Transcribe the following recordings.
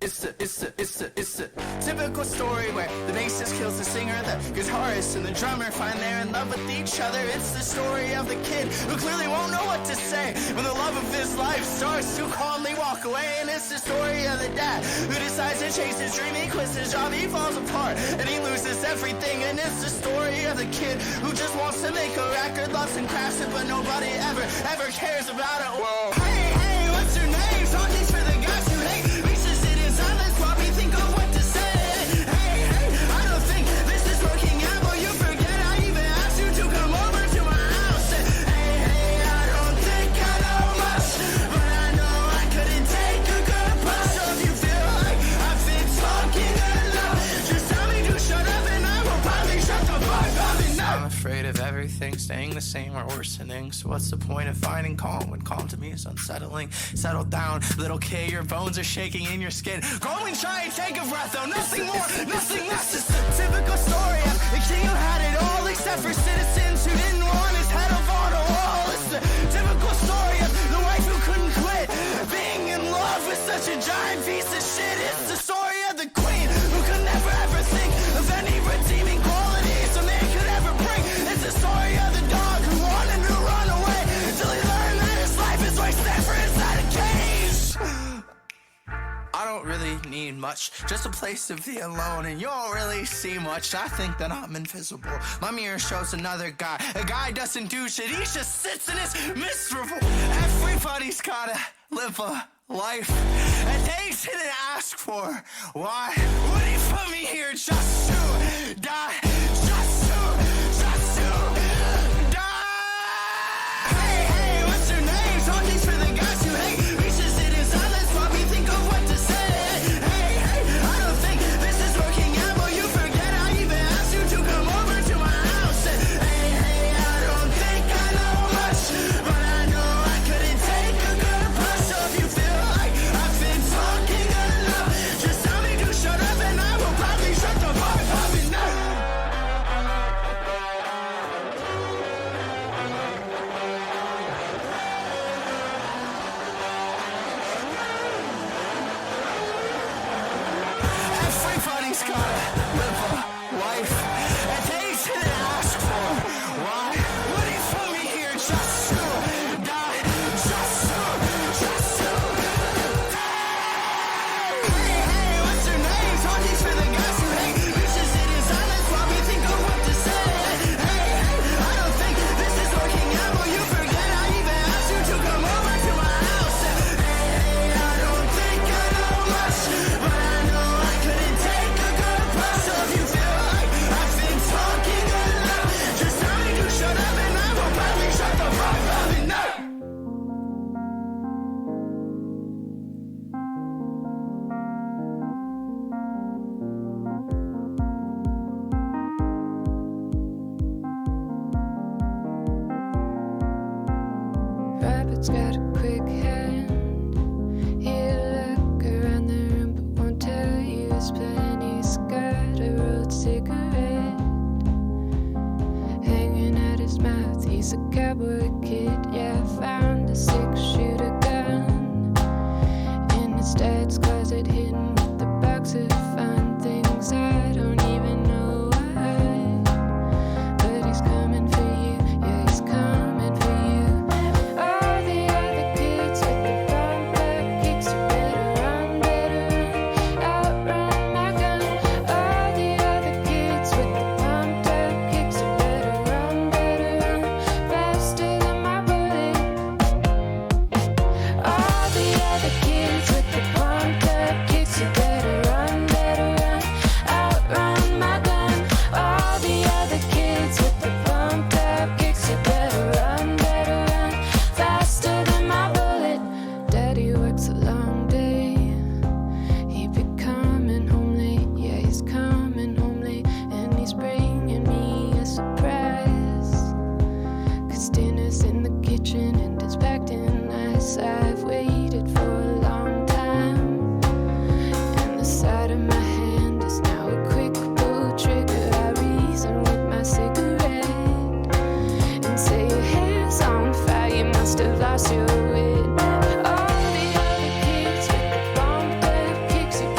It's a typical story where the bassist kills the singer, the guitarist and the drummer find they're in love with each other. It's the story of the kid who clearly won't know what to say when the love of his life starts to calmly walk away. And it's the story of the dad who decides to chase his dream. He quits his job, he falls apart, and he loses everything. And it's the story of the kid who just wants to make a record, loves and crafts it, but nobody ever cares about it. Whoa. Hey, what's your name? Songs for the guys who hate. We should sit in silence while we think of what to say. Hey, I don't think this is working out, but you forget I even asked you to come over to my house. Hey, I don't think I know much, but I know I couldn't take a good push. So if you feel like I've been talking enough, just tell me to shut up and I will probably shut the fuck up enough. I'm afraid of everything staying the same or worsening. So what's the point of finding calm when calm to me is unsettling? Settle down, little kid, your bones are shaking in your skin. Go and try and take a breath, though nothing more, nothing less. It's the typical story of the king who had it all, except for citizens who didn't want his head up on a wall. It's the typical story of the wife who couldn't quit being in love with such a giant piece of shit. It's the story of the queen who could never ever think of any redeeming qualities a man could ever bring. It's the story of the dog who wanted to run away till he learned that his life is like Stanford inside a cage. I don't really need much, just a place to be alone, and you don't really see much. I think that I'm invisible. My mirror shows another guy. A guy doesn't do shit, he just sits and is miserable. Everybody's gotta live a life, and they didn't ask for. Why would he put me here just to die? Just to die. Hey, what's your name? Talking for the guys who hate. We should sit in silence while we think of what to say. Hey, I don't think this is working out, but you forget I even asked you to come over to my house. Hey, I don't think I know much, but I know I couldn't take a good push. So if you feel like I've been talking enough, just tell me to shut up and I will probably shut the fuck up enough. Everybody's gotta live a life, and they didn't ask for. Why would he put me here just to die? Just to die. Hey, what's your name? Talking for the guys who hate. We should sit in silence while we think of what to say. Hey, I don't think this is working out, but you forget I even asked you to come over to my house. Hey, I don't think I know much, but I know I couldn't take a good push. So if you feel like I've been talking enough, just tell me to shut up and I will probably shut the fuck up enough. Rabbit's got a quick hand. He'll look around the room but won't tell you his plan. He's got a rolled cigarette hanging out his mouth. He's a cowboy kid, yeah. Found a 6-shooter gun in his dad's closet, hidden with the box of fun things. I don't even know why, but he's coming for you, yeah, he's coming for you. All the other kids with the bumped up kicks, you better run, outrun my gun. All the other kids with the bumped up kicks, you better run, faster than my bullet. All the other kids with the bumped up kicks, you better run, outrun my gun. All the other kids with the bumped up kicks, you better run, faster than my bullet. Daddy works a long day, he be coming home late, yeah, he's coming home late, and he's bringing me a surprise. 'Cause dinner's in the kitchen and it's packed in ice. I've waited for a long time, and the side of my hand is now a quick pull trigger. I reason with my cigarette and say your hair's on fire, you must have lost your wit. All the other kids with the bumped up kicks, you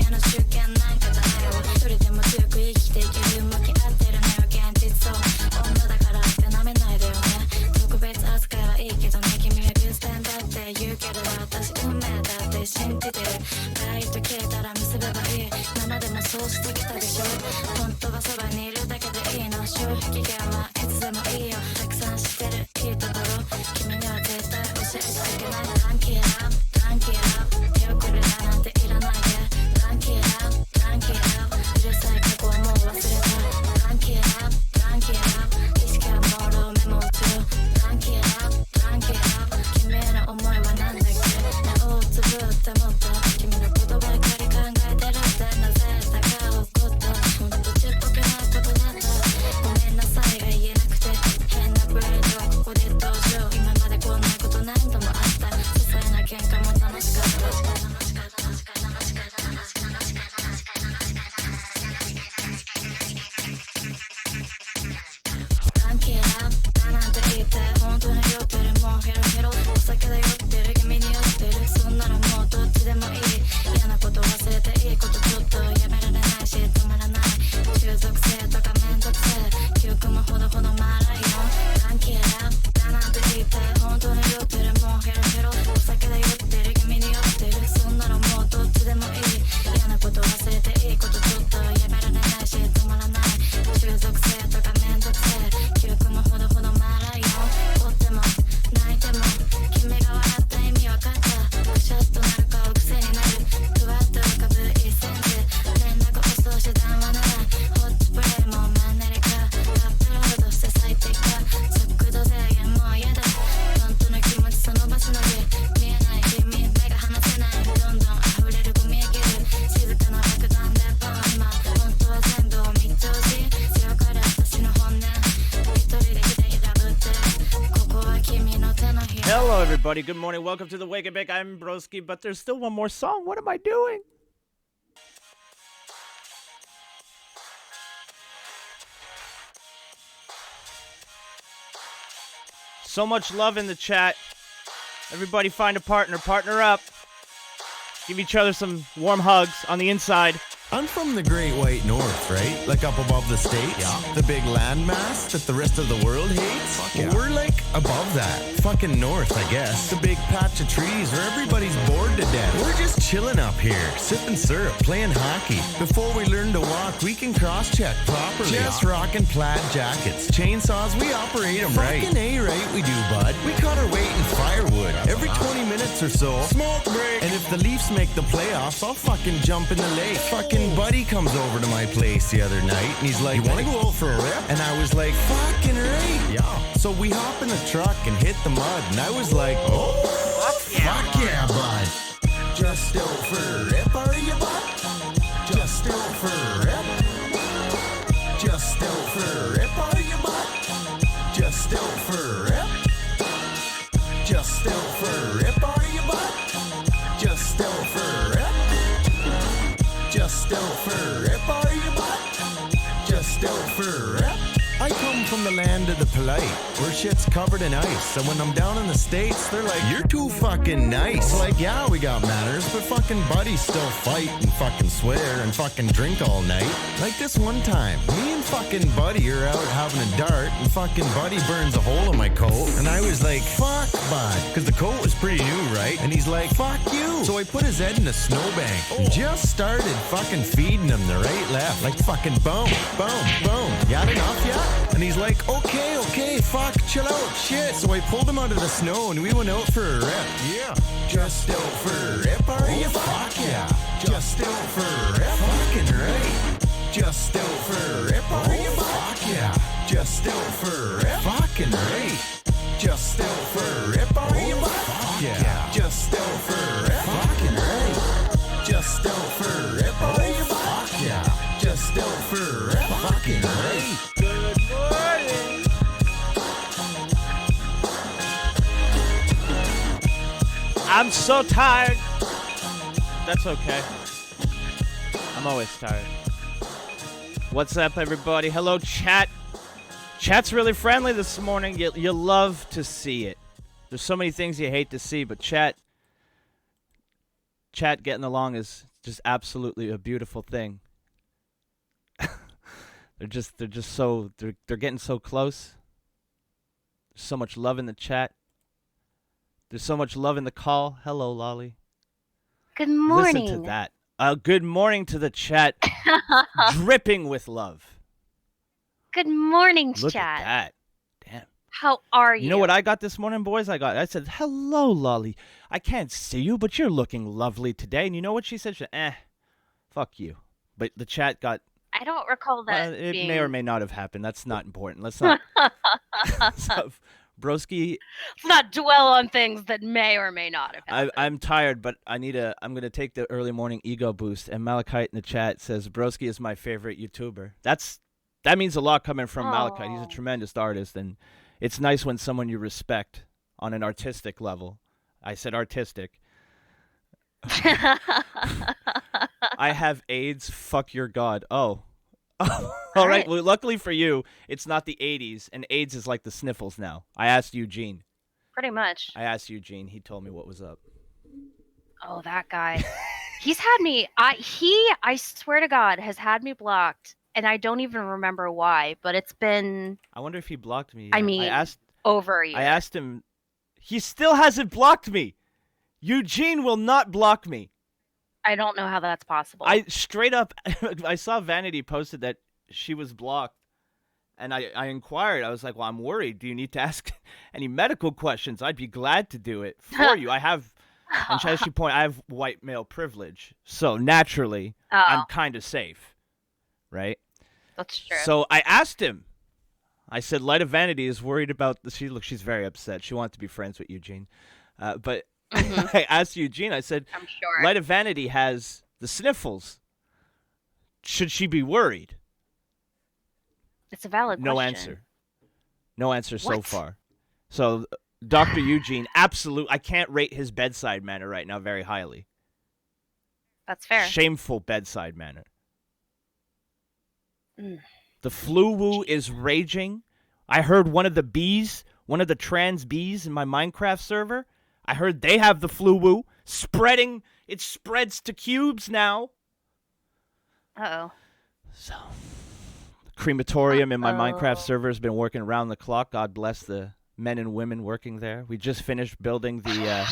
夜の習慣なんかじゃないわ一人でも強く生きていける向き合ってるのよ現実を女だからって舐めないでよね特別扱いはいいけどね君は偶然だって言うけれど私運命だって信じてるライト消えたら結べばいい今までもそうしてきたでしょ本当はそばにいるだけでいいの消費期限はいつでもいいよたくさん知ってるいいところ君には絶対教えてあげないランキーラブランキーラブ手遅れだなんていらないでランキーラブランキーラブうるさい過去はもう忘れたランキーラブランキーラブ意識は朦朧メモを取るランキーラブランキーラブ君への思いはなんだっけ目をつぶってもっと君のことばかり考えてるってなぜだか起こったほんとちっぽけなことだったごめんなさいが言えなくて変なブレードはここで登場今までこんなこと何度もあった些細な喧嘩も楽しかった楽しかった楽しかった楽しかった楽しかった楽しかった楽しかったランキーラブだなんて言って本当に酔ってるもうヘロヘロお酒で酔ってる君に酔ってるそんならもうどっちでもいい嫌なこと忘れていいことちょっとやめられないし止まらない中毒性とかめんどくせえ記憶もほどほどマーライオンランキーラブだなんて言って本当に酔ってるもうヘロヘロお酒で酔ってる君に酔ってるそんならもうどっちでもいい嫌なこと忘れていいことちょっとやめられないし止まらない中毒性とかめんどくせえ記憶もほどほどマーライオン怒っても泣いても君が笑った意味わかったくしゃっとなる顔癖になるふわっと浮かぶ1センチ連絡遅し手段はないホットプレイもマンネリ化アップロードして最適化速度制限もう嫌だ本当の気持ちその場しのぎ見えない君目が離せないどんどん溢れるゴミ切る静かな爆弾でボン今本当は全部を密調し強がる私の本音一人でひでひだぶってここは君の手のひら Hello, everybody. Good morning. Welcome to the Wake and Bake. I'm Broski, but there's still one more song. What am I doing? So much love in the chat. Everybody find a partner. Partner up. Give each other some warm hugs on the inside. I'm from the Great White North, right? Like up above the states? Yeah. The big landmass that the rest of the world hates? Fuck yeah. We're like above that. Fucking north, I guess. The big patch of trees where everybody's bored to death. We're just chilling up here, sipping syrup, playing hockey. Before we learn to walk, we can cross-check properly. Just rocking plaid jackets. Chainsaws, we operate them right. Fucking A-right we do, bud. We cut our weight in firewood. Every 20 minutes or so. Smoke break. And if the Leafs make the playoffs, I'll fucking jump in the lake. Fucking buddy comes over to my place the other night and he's like, you wanna go out for a rip? And I was like, fucking right. Yeah. So we hop in the truck and hit the mud and I was like, oh, fuck yeah, bud. Just out for a rip, are you, bud? Just out for a rip. Just out for a rip, are you, bud? Just out for a rip. Just out for a rip, are you, bud? Just out for a rip. Just out for a rip, are you, bud? Just out for a rip. I come from the land of the polite, where shit's covered in ice. And when I'm down in the States, they're like, you're too fucking nice. It's like, yeah, we got manners, but fucking buddies still fight and fucking swear and fucking drink all night. Like this one time, me and fucking buddy are out having a dart, and fucking buddy burns a hole in my coat. And I was like, fuck, bud, because the coat was pretty new, right? And he's like, fuck you. So I put his head in a snowbank and just started fucking feeding him the right, left. Like fucking boom, boom, boom. Got enough yet? And he's like, okay, fuck, chill out, shit. So I pulled him out of the snow and we went out for a rip. Yeah. Just out for a rip, are you? Fuck yeah. Just out for a rip. Fucking right. Just out for a rip, are you? Fuck yeah. Just out for a rip. Fucking right. Just out for a rip, are you? Fuck yeah. Just out for a rip. Fucking right. Just out for a rip, are you? Fuck yeah. Just out for a rip. Fucking right. I'm so tired. That's okay. I'm always tired. What's up, everybody? Hello, chat. Chat's really friendly this morning. You love to see it. There's so many things you hate to see, but chat getting along is just absolutely a beautiful thing. they're just so they're getting so close. There's so much love in the chat. There's so much love in the call. Hello, Lolly. Good morning. Listen to that. Good morning to the chat, dripping with love. Good morning, Look chat. at that. Damn. How are you? You know what I got this morning, boys? I said, hello, Lolly. I can't see you, but you're looking lovely today. And you know what she said? She said, fuck you. But the chat got... I don't recall that it being... may or may not have happened. That's not important. Let's not... So, Broski... Let's not dwell on things that may or may not have happened. I'm tired, but I'm going to take the early morning ego boost. And Malachite in the chat says, Broski is my favorite YouTuber. That means a lot coming from Malachite. He's a tremendous artist, and it's nice when someone you respect on an artistic level. I said artistic. I have AIDS. Fuck your God. Oh. All right. Well, luckily for you, it's not the 80s, and AIDS is like the sniffles now. I asked Eugene. Pretty much. I asked Eugene. He told me what was up. Oh, that guy. He's had me. I swear to God, has had me blocked. And I don't even remember why, but it's been... I wonder if he blocked me. I mean, over a year. I asked him. He still hasn't blocked me. Eugene will not block me. I don't know how that's possible. I straight up, I saw Vanity posted that she was blocked. And I inquired. I was like, well, I'm worried. Do you need to ask any medical questions? I'd be glad to do it for you. I have, and as she pointed, I have white male privilege. So naturally, I'm kind of safe. Right? That's true. So I asked him. I said, Light of Vanity is worried about she's very upset. She wants to be friends with Eugene. But I asked Eugene, I said, I'm sure. Light of Vanity has the sniffles. Should she be worried? It's a valid question. No answer. No answer so far. So Dr. Eugene, absolute. I can't rate his bedside manner right now very highly. That's fair. Shameful bedside manner. The flu woo is raging. I heard one of the trans bees in my Minecraft server, I heard they have the flu woo spreading. It spreads to cubes now. Uh-oh. So, the crematorium in my Minecraft server has been working around the clock. God bless the men and women working there. We just finished building the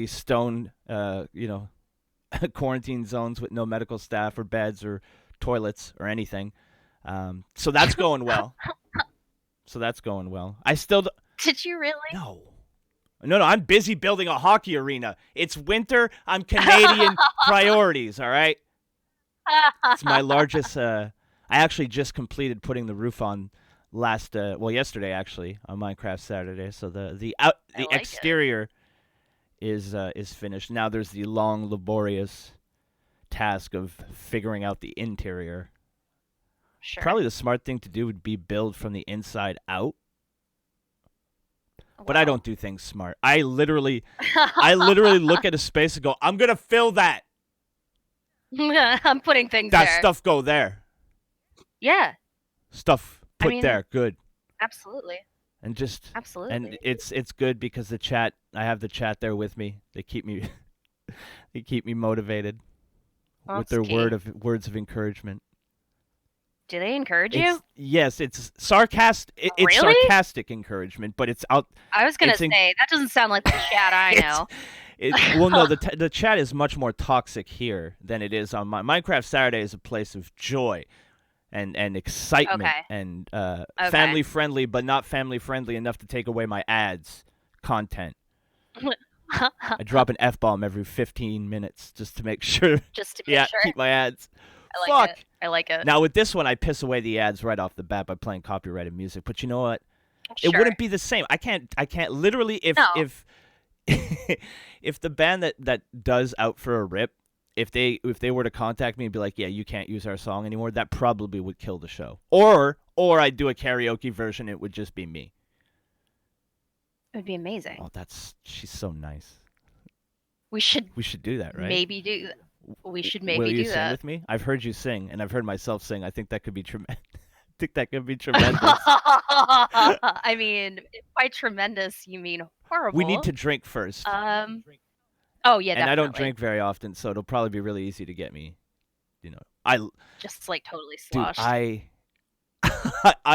stone, quarantine zones with no medical staff or beds or toilets or anything. So that's going well. I still... Did you really? No, I'm busy building a hockey arena. It's winter. I'm Canadian priorities, all right? It's my largest... I actually just completed putting the roof on yesterday, actually, on Minecraft Saturday. So the exterior is finished. Now there's the long, laborious task of figuring out the interior. Sure. Probably the smart thing to do would be build from the inside out. But I don't do things smart. I literally look at a space and go, I'm going to fill that. I'm putting things there. That stuff go there. Yeah. Stuff put there. Good. Absolutely. And just... Absolutely. And it's good because the chat, I have the chat there with me. They keep me motivated with their words of encouragement. Do they encourage you? Yes, it's sarcastic. It's Really? Sarcastic encouragement, but it's out. I was gonna say that doesn't sound like the chat I know. Well, no, the chat is much more toxic here than it is on Minecraft Saturday. Is a place of joy, and excitement, and family friendly, but not family friendly enough to take away my ads content. I drop an F-bomb every 15 minutes just to make sure. Keep my ads. I like it. Now with this one, I piss away the ads right off the bat by playing copyrighted music. But you know what? It wouldn't be the same. I can't literally if if the band that does Out for a Rip, if they were to contact me and be like, yeah, you can't use our song anymore, that probably would kill the show. Or I'd do a karaoke version. It would just be me. It would be amazing. Oh, she's so nice. We should do that, right? Maybe do. We should maybe Will you do sing that. with me? I've heard you sing, and I've heard myself sing. I think that could be tremendous. Tremendous. I mean, by tremendous, you mean horrible. We need to drink first. Oh yeah, and I don't definitely. drink very often, so it'll probably be really easy to get me. I Just like totally dude, sloshed. I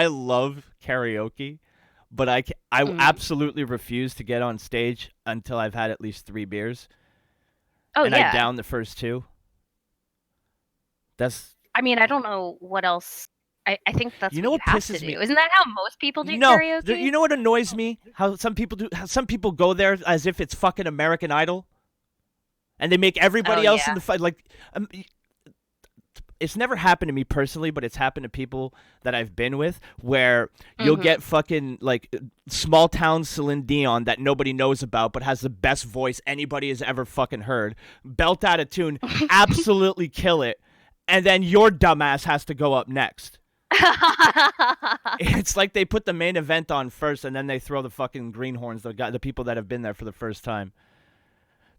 love karaoke, but I absolutely refuse to get on stage until I've had at least 3 beers, Oh and I yeah. down the first 2. That's I mean, I don't know what else. I think that's You know what you what have to pisses do. me? Isn't that how most people do No, karaoke? you know what annoys me? How some people do. How some people go there as if it's fucking American Idol, and they make everybody else in the fight like. It's never happened to me personally, but it's happened to people that I've been with, where you'll get fucking like small town Celine Dion that nobody knows about, but has the best voice anybody has ever fucking heard. Belt out a tune, absolutely kill it, and then your dumbass has to go up next. It's like they put the main event on first, and then they throw the fucking greenhorns, the people that have been there for the first time.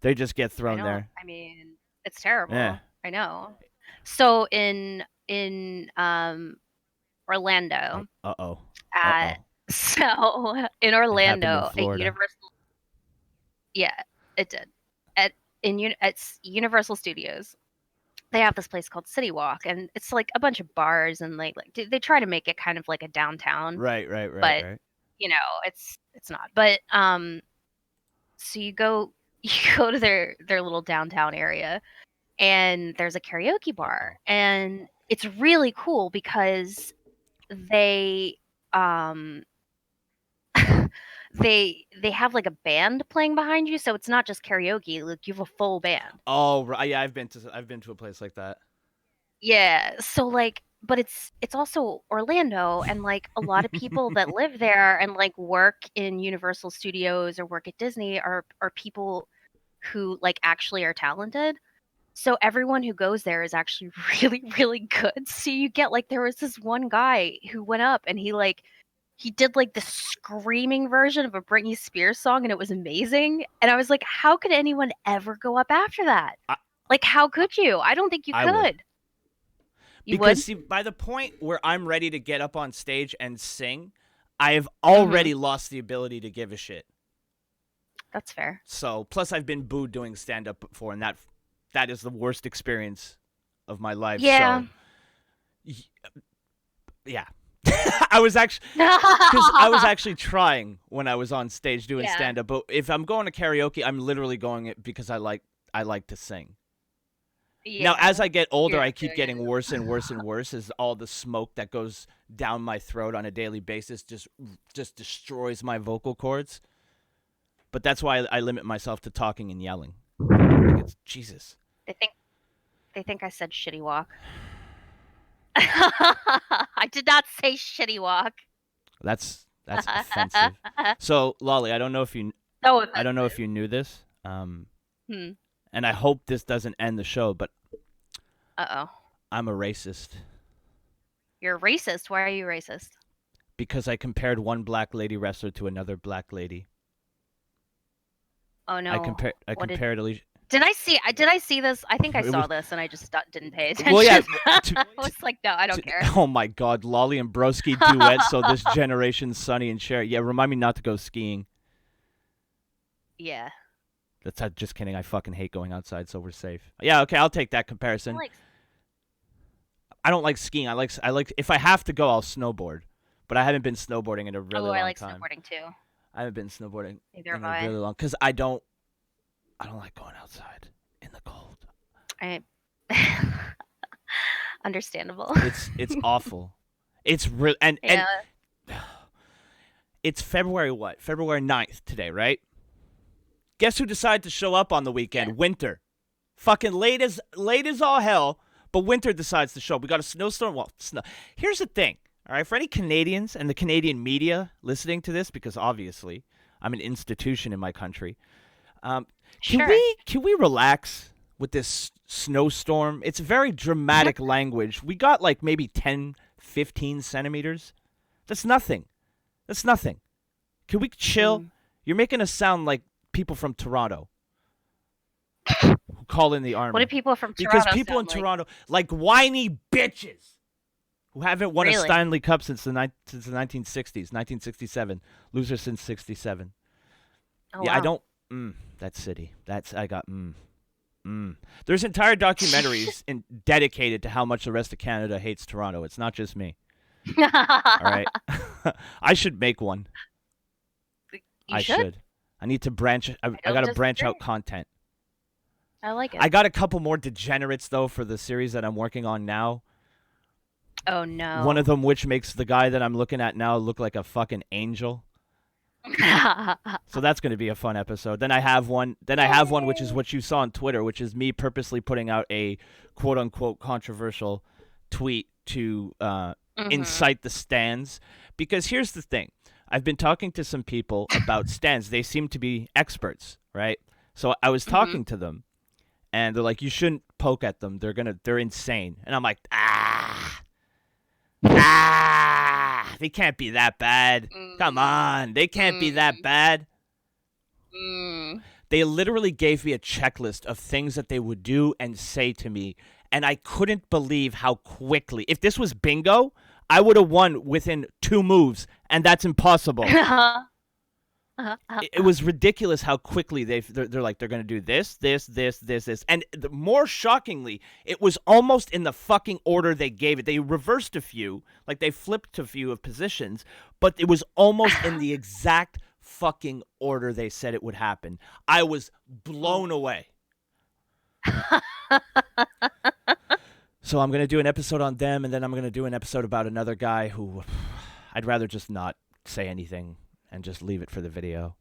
They just get thrown there. I mean, it's terrible. Yeah. I know. So in Orlando. Uh-oh. So in Orlando in at Universal. Yeah, it did. At Universal Studios, they have this place called City Walk, and it's like a bunch of bars, and like they try to make it kind of like a downtown. Right. But you know, it's not. But so you go to their little downtown area, and there's a karaoke bar, and it's really cool because they they have like a band playing behind you, so it's not just karaoke. Like, you have a full band. Oh, right. Yeah, I've been to a place like that. Yeah, so like, but it's also Orlando, and like a lot of people that live there and like work in Universal Studios or work at Disney are people who like actually are talented. So everyone who goes there is actually really, really good. So you get like, there was this one guy who went up and he did like the screaming version of a Britney Spears song, and it was amazing. And I was like, how could anyone ever go up after that? Like, how could you? I don't think you could. Would. You because would? see, by the point where I'm ready to get up on stage and sing, I have already lost the ability to give a shit. That's fair. So, plus I've been booed doing stand-up before, and that is the worst experience of my life. Yeah. So, yeah. I was actually trying when I was on stage doing stand-up. But if I'm going to karaoke, I'm literally going it because I like to sing. Yeah. Now, as I get older, I keep getting worse and worse and worse as all the smoke that goes down my throat on a daily basis just destroys my vocal cords. But that's why I limit myself to talking and yelling. Jesus. They think I said shitty walk. I did not say shitty walk. That's offensive. So, Lolly, I don't know if you knew this. And I hope this doesn't end the show, but I'm a racist. You're a racist? Why are you racist? Because I compared one black lady wrestler to another black lady. Oh no! I compared Alicia. Did I see this? I think I saw this, and I just didn't pay attention. Well, yeah. I was like, no, I don't care. Oh my God, Lolly and Broski duet. So this generation's Sonny and Cher. Yeah, remind me not to go skiing. Yeah. That's just kidding. I fucking hate going outside, so we're safe. Yeah, okay, I'll take that comparison. I don't like skiing. I like if I have to go, I'll snowboard. But I haven't been snowboarding in a really long time. I like snowboarding too. I haven't been snowboarding in a really long because I don't like going outside in the cold. Understandable. It's awful. It's real and it's February what? February 9th today, right? Guess who decided to show up on the weekend? Yeah. Winter. Fucking late as all hell, but winter decides to show up. We got a snowstorm. Well, here's the thing. All right, for any Canadians and the Canadian media listening to this, because obviously I'm an institution in my country, can we relax with this snowstorm? It's very dramatic language. We got like maybe 10, 15 centimeters. That's nothing. Can we chill? You're making us sound like people from Toronto who call in the army. What do people from Toronto Because people in Toronto, like whiny bitches who haven't won a Stanley Cup since the 1960s, 1967. Loser since 67. Oh, yeah, wow. I don't. that city. There's entire documentaries dedicated to how much the rest of Canada hates Toronto. It's not just me. All right. I should make one. You should. I need to branch. I got to branch out content. I like it. I got a couple more degenerates, though, for the series that I'm working on now. Oh, no. One of them, which makes the guy that I'm looking at now look like a fucking angel. So that's going to be a fun episode. Then I have one. Which is what you saw on Twitter, which is me purposely putting out a quote unquote controversial tweet to incite the stans. Because here's the thing: I've been talking to some people about stans. They seem to be experts, right? So I was talking to them, and they're like, "You shouldn't poke at them. They're insane." And I'm like, they can't be that bad. Come on, they can't be that bad. They literally gave me a checklist of things that they would do and say to me, and I couldn't believe how quickly. If this was bingo, I would have won within 2 moves, and that's impossible. It was ridiculous how quickly they're like, they're going to do this, and more shockingly, it was almost in the fucking order they gave it. They reversed a few, like they flipped a few of positions, but it was almost in the exact fucking order they said it would happen. I was blown away. So I'm going to do an episode on them, and then I'm going to do an episode about another guy who I'd rather just not say anything and just leave it for the video.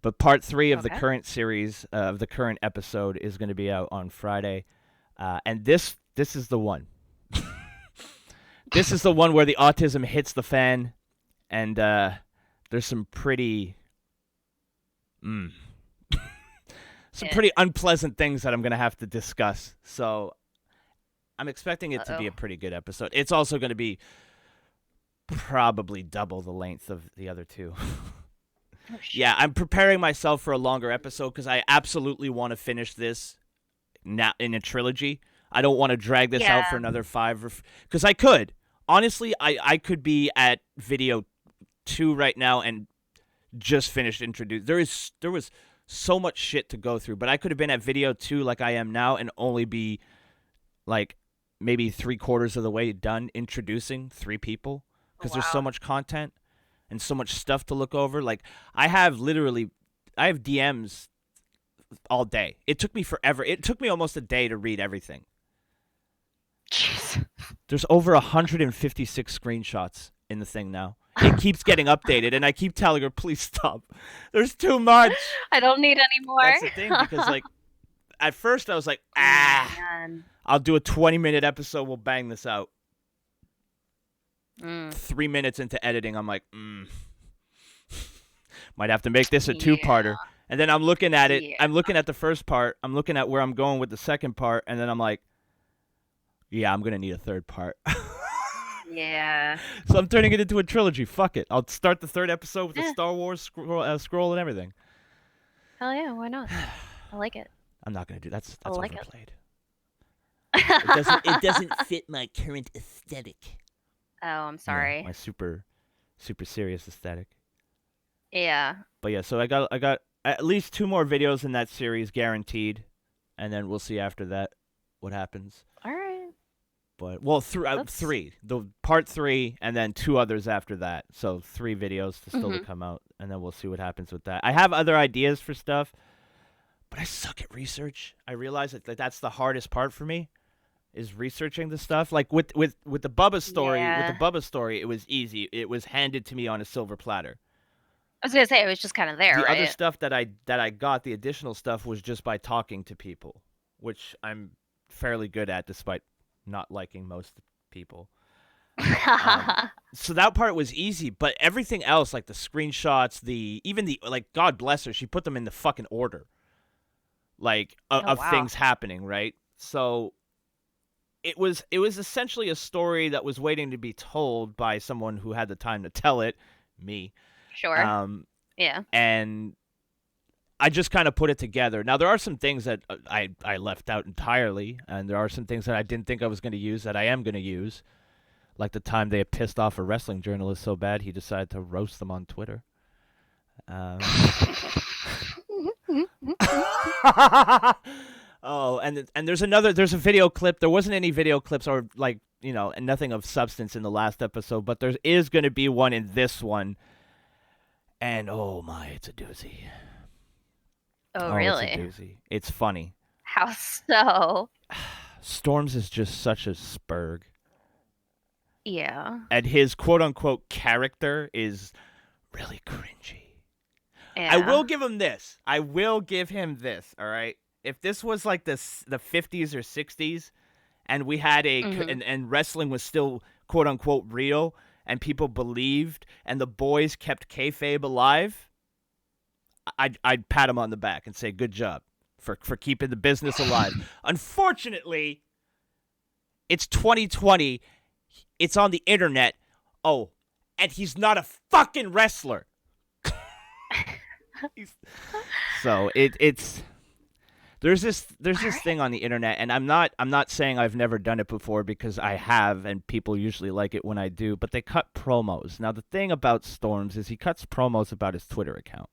But part 3 of the current series, of the current episode, is going to be out on Friday. And this is the one. This is the one where the autism hits the fan, and there's some pretty... pretty unpleasant things that I'm going to have to discuss. So I'm expecting it to be a pretty good episode. It's also going to be probably double the length of the other 2. Yeah, I'm preparing myself for a longer episode because I absolutely want to finish this now in a trilogy. I don't want to drag this out for another 5 because I could. Honestly, I could be at video 2 right now and just finished introduced. There was so much shit to go through, but I could have been at video 2 like I am now and only be like maybe 3/4 of the way done introducing 3 people. Because there's so much content and so much stuff to look over. Like, I have DMs all day. It took me forever. It took me almost a day to read everything. Jeez. There's over 156 screenshots in the thing now. It keeps getting updated, and I keep telling her, please stop. There's too much. I don't need any more. That's the thing, because, like, at first I was like, I'll do a 20-minute episode. We'll bang this out. 3 minutes into editing, I'm like, might have to make this a 2-parter. And then I'm looking at it. I'm looking at the first part. I'm looking at where I'm going with the second part. And then I'm like, yeah, I'm going to need a 3rd part. Yeah. So I'm turning it into a trilogy. Fuck it. I'll start the 3rd episode with the Star Wars scroll and everything. Hell yeah, why not? I like it. I'm not going to do that. That's like overplayed. It doesn't fit my current aesthetic. Oh, I'm sorry. Yeah, my super serious aesthetic. Yeah. But yeah, so I got at least 2 more videos in that series guaranteed, and then we'll see after that what happens. All right. But 3, the part 3, and then 2 others after that. So 3 videos to still to come out, and then we'll see what happens with that. I have other ideas for stuff, but I suck at research. I realize that that's the hardest part for me. Is researching the stuff. Like with the Bubba story. Yeah. With the Bubba story, it was easy. It was handed to me on a silver platter. I was gonna say it was just kind of there, The right? other stuff that I got, the additional stuff, was just by talking to people, which I'm fairly good at, despite not liking most people. So that part was easy, but everything else, like the screenshots, like, God bless her, she put them in the fucking order, like of things happening, right? So. It was essentially a story that was waiting to be told by someone who had the time to tell it, me. Sure. Yeah. And I just kind of put it together. Now, there are some things that I left out entirely, and there are some things that I didn't think I was going to use that I am going to use, like the time they had pissed off a wrestling journalist so bad he decided to roast them on Twitter. Oh, and there's a video clip. There wasn't any video clips or like, and nothing of substance in the last episode, but there is going to be one in this one. And oh my, it's a doozy. Oh, It's a really? doozy. It's funny. How so? Stormz is just such a spurg. Yeah. And his quote-unquote character is really cringy. Yeah. I will give him this. All right? If this was like the 50s or 60s and we had and wrestling was still quote-unquote real and people believed and the boys kept kayfabe alive, I'd pat him on the back and say, good job for keeping the business alive. Unfortunately, it's 2020. It's on the internet. Oh, and he's not a fucking wrestler. So it's there's this thing on the internet, and I'm not saying I've never done it before because I have, and people usually like it when I do, but they cut promos. Now the thing about Stormz is he cuts promos about his Twitter account.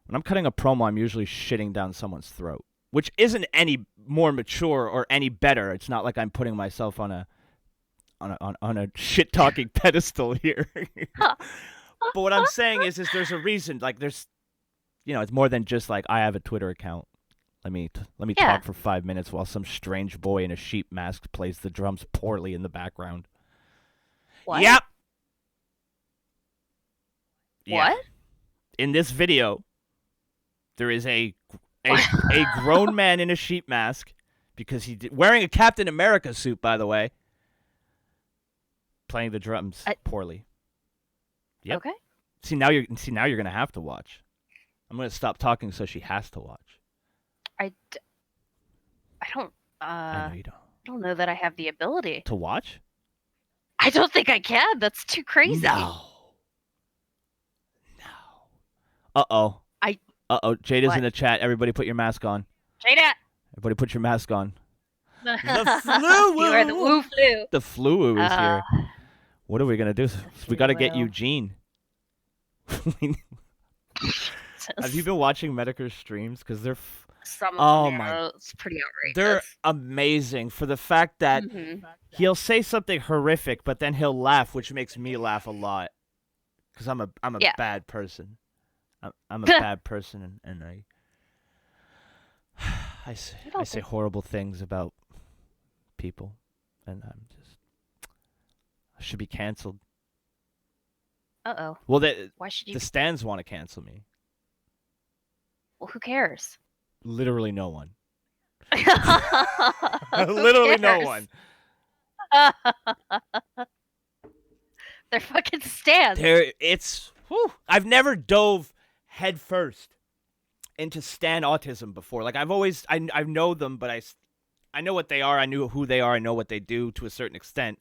When I'm cutting a promo, I'm usually shitting down someone's throat, which isn't any more mature or any better. It's not like I'm putting myself on a shit talking pedestal here. But what I'm saying is there's a reason. Like there's, it's more than just like I have a Twitter account. Let me talk for 5 minutes while some strange boy in a sheep mask plays the drums poorly in the background. What? Yep. What? Yeah. In this video, there is a grown man in a sheep mask because wearing a Captain America suit, by the way, playing the drums poorly. Yep. Okay. See now you're gonna have to watch. I'm gonna stop talking so she has to watch. I don't. I know you don't. I don't know that I have the ability. To watch? I don't think I can. That's too crazy. No. Uh-oh. Jada's What? in the chat. Everybody put your mask on. Jada! Everybody put your mask on. The flu-woo! You are the woo flu. The flu is here. What are we going to do? We got to get flu. Eugene. Have you been watching Medicare's streams? Because they're... Some Oh of them, my- it's pretty outrageous. They're amazing for the fact that he'll say something horrific, but then he'll laugh, which makes me laugh a lot. Because I'm a Yeah. bad person. I'm a bad person, and I say horrible things about people, and I should be canceled. Uh-oh. Well, Why should you? the stands want to cancel me. Well, who cares? Literally no one. Who Literally no cares? one. They're fucking stands. I've never dove head first into stan autism before. Like I know them, but I know what they are. I knew who they are. I know what they do to a certain extent.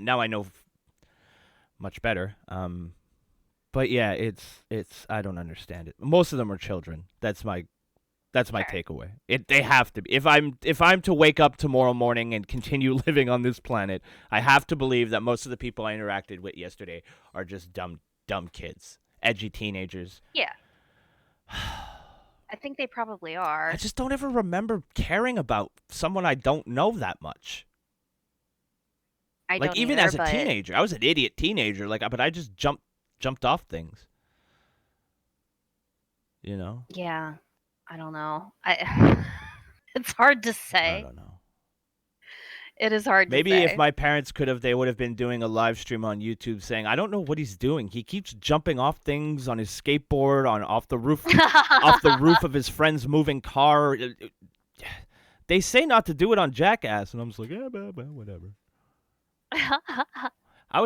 Now I know much better. But yeah, it's I don't understand it. Most of them are children. That's my takeaway. They have to be. If I'm to wake up tomorrow morning and continue living on this planet, I have to believe that most of the people I interacted with yesterday are just dumb kids, edgy teenagers. Yeah. I think they probably are. I just don't ever remember caring about someone I don't know that much. I Like don't even either, as a but teenager, I was an idiot teenager. But I just jumped off things. You know? Yeah. I don't know. It's hard to I say. don't know. It is hard Maybe to say. if my parents could have, they would have been doing a live stream on YouTube saying, I don't know what he's doing. He keeps jumping off things on his skateboard, off the roof of his friend's moving car. They say not to do it on Jackass, and I'm just like, yeah, whatever. I